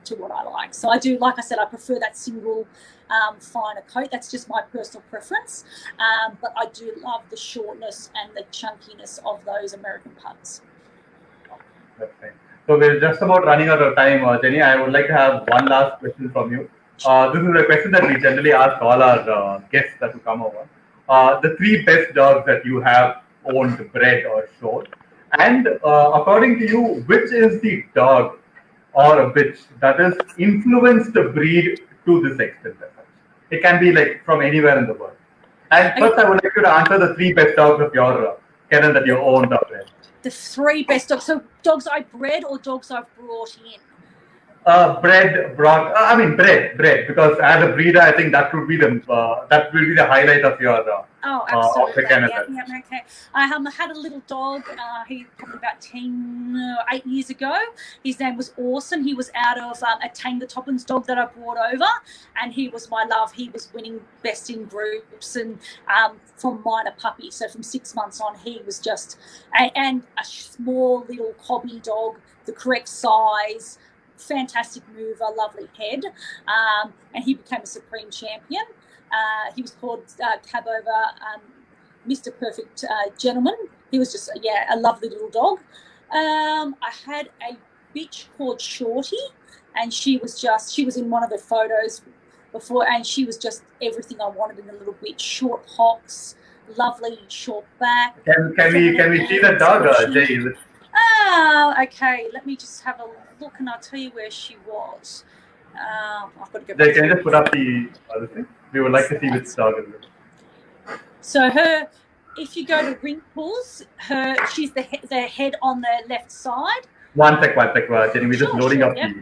to what I like. So I do, like I said, I prefer that single finer coat. That's just my personal preference. But I do love the shortness and the chunkiness of those American pugs. That's right. So we're just about running out of time, Jenny. I would like to have one last question from you. This is a question that we generally ask all our guests that will come over. The 3 best dogs that you have owned, bred, or showed. And according to you, which is the dog or a bitch that has influenced the breed to this extent? It can be like from anywhere in the world. And first, I would like you to answer the 3 best dogs of your kennel that you owned or bred. The 3 best dogs. So dogs I bred or dogs I've brought in? Bred, bred. Because as a breeder, I think that would be the highlight of your absolutely. of the kennel. Okay. I had a little dog. He probably about 8 years ago. His name was Orson. He was out of a Tanger Toppins dog that I brought over, and he was my love. He was winning best in groups and from minor puppy. So from 6 months on, he was just and a small little cobby dog, the correct size. Fantastic mover, lovely head, and he became a supreme champion. He was called Kabova, Mr. Perfect Gentleman. He was just a lovely little dog. I had a bitch called Shorty, and she was in one of the photos before, and she was just everything I wanted in a little bitch. Short hocks, lovely short back. Can we see the dog, Jay? Okay. Let me just have a look, and I'll tell you where she was. I've got to go back. Can you just put up the other thing? We would like to see which dog is it. So if you go to Wrinkles, she's the head on the left side. One sec, Jenny. We're just loading up the.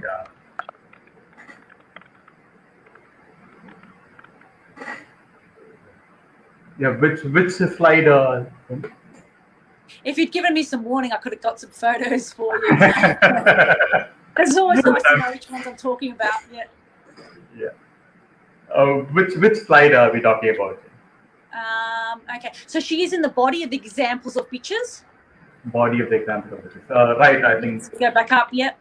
Which slide? If you'd given me some warning, I could have got some photos for you. It's always nice to know which ones I'm talking about. Yeah. Yeah. Which slide are we talking about? Okay, so she is in the body of the examples of bitches. Body of the example of bitches. Right, I think. Let's go back up. Yep.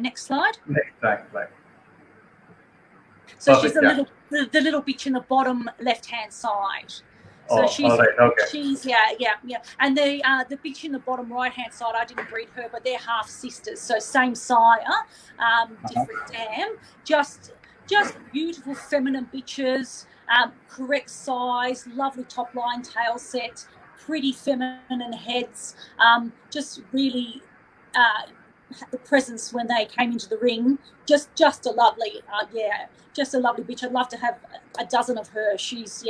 Next slide. Next slide. So Perfect, she's the little bitch in the bottom left-hand side. So she's all right, okay. She's yeah. And the bitch in the bottom right-hand side, I didn't breed her, but they're half sisters, so same sire, different dam. Just beautiful feminine bitches, correct size, lovely top line tail set, pretty feminine heads. Just really the presence when they came into the ring. Just a lovely just a lovely bitch. I'd love to have a dozen of her. She's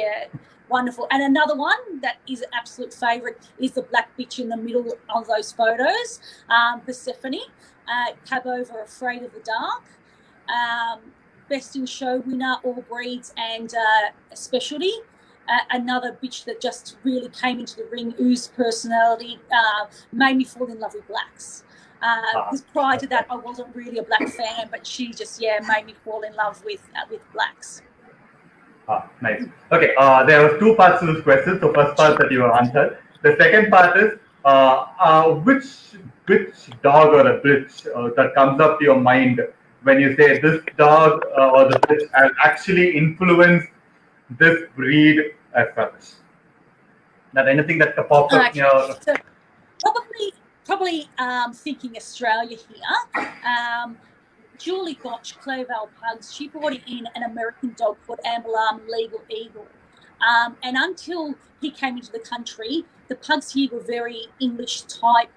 wonderful. And another one that is an absolute favourite is the black bitch in the middle of those photos, Persephone, Kabova, Afraid of the Dark, Best in Show winner, all breeds and specialty. Another bitch that just really came into the ring, oozed personality, made me fall in love with blacks. Because prior to that, I wasn't really a black fan, but she just made me fall in love with blacks. Nice. Okay, there were two parts to this question. The first part that you answered. The second part is which dog or a bitch that comes up to your mind when you say this dog or the bitch has actually influenced this breed as such? That anything that pops up in your... So probably thinking Australia here. Julie Gotch, Clerval Pugs, she brought in an American dog called Amberlam Legal Eagle. And until he came into the country, the pugs here were very English type,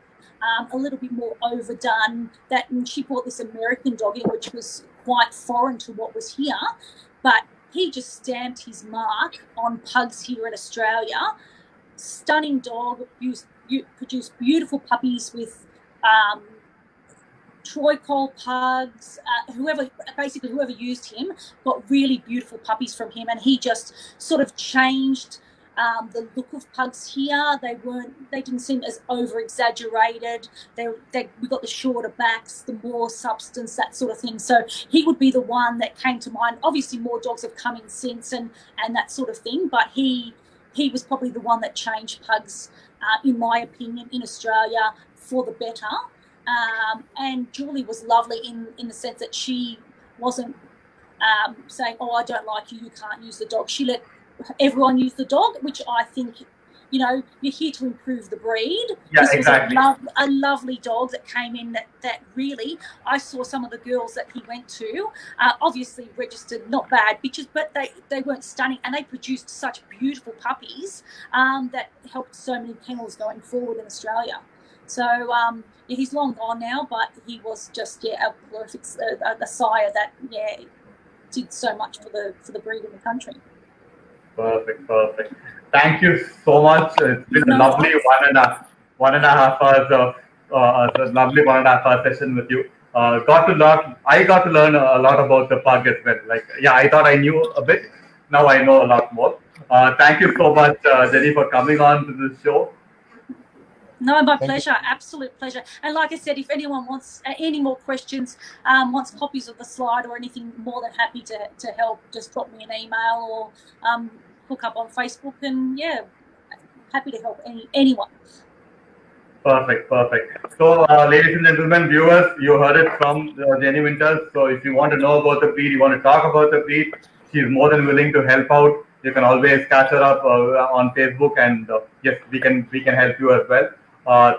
a little bit more overdone. And she brought this American dog in, which was quite foreign to what was here. But he just stamped his mark on pugs here in Australia. Stunning dog, produced beautiful puppies with Troy-Cole pugs. Whoever used him got really beautiful puppies from him, and he just sort of changed the look of pugs here. They didn't seem as over exaggerated. We got the shorter backs, the more substance, that sort of thing. So he would be the one that came to mind. Obviously more dogs have come in since and that sort of thing, but he was probably the one that changed pugs, in my opinion, in Australia for the better. And Julie was lovely in the sense that she wasn't saying, "Oh, I don't like you, you can't use the dog." She let everyone use the dog, which I think, you're here to improve the breed. Yeah, this exactly. was a lovely dog that came in that really, I saw some of the girls that he went to, obviously registered, not bad bitches, but they weren't stunning, and they produced such beautiful puppies that helped so many kennels going forward in Australia. So he's long gone now, but he was just a perfect a sire that did so much for the breed in the country. Perfect. Thank you so much. It's been a lovely one and a half hours of a lovely 1.5 hour session with you. I got to learn a lot about the pug as well. I thought I knew a bit. Now I know a lot more. Thank you so much, Jenny, for coming on to this show. No, my pleasure. Absolute pleasure. And like I said, if anyone wants any more questions, wants copies of the slide or anything, more than happy to help. Just drop me an email or hook up on Facebook, and happy to help anyone. Perfect. So, ladies and gentlemen, viewers, you heard it from Jenny Winters. So, if you want to know about the breed, you want to talk about the breed, she's more than willing to help out. You can always catch her up on Facebook, and yes, we can help you as well.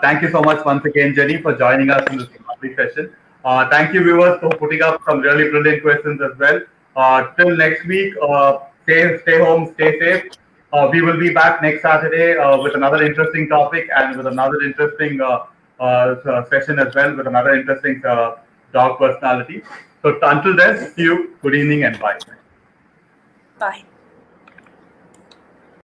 Thank you so much once again, Jenny, for joining us in this lovely session. Thank you, viewers, for putting up some really brilliant questions as well. Till next week, stay home, stay safe. We will be back next Saturday with another interesting topic and with another interesting session as well, with another interesting dog personality. So until then, see you. Good evening and bye. Bye.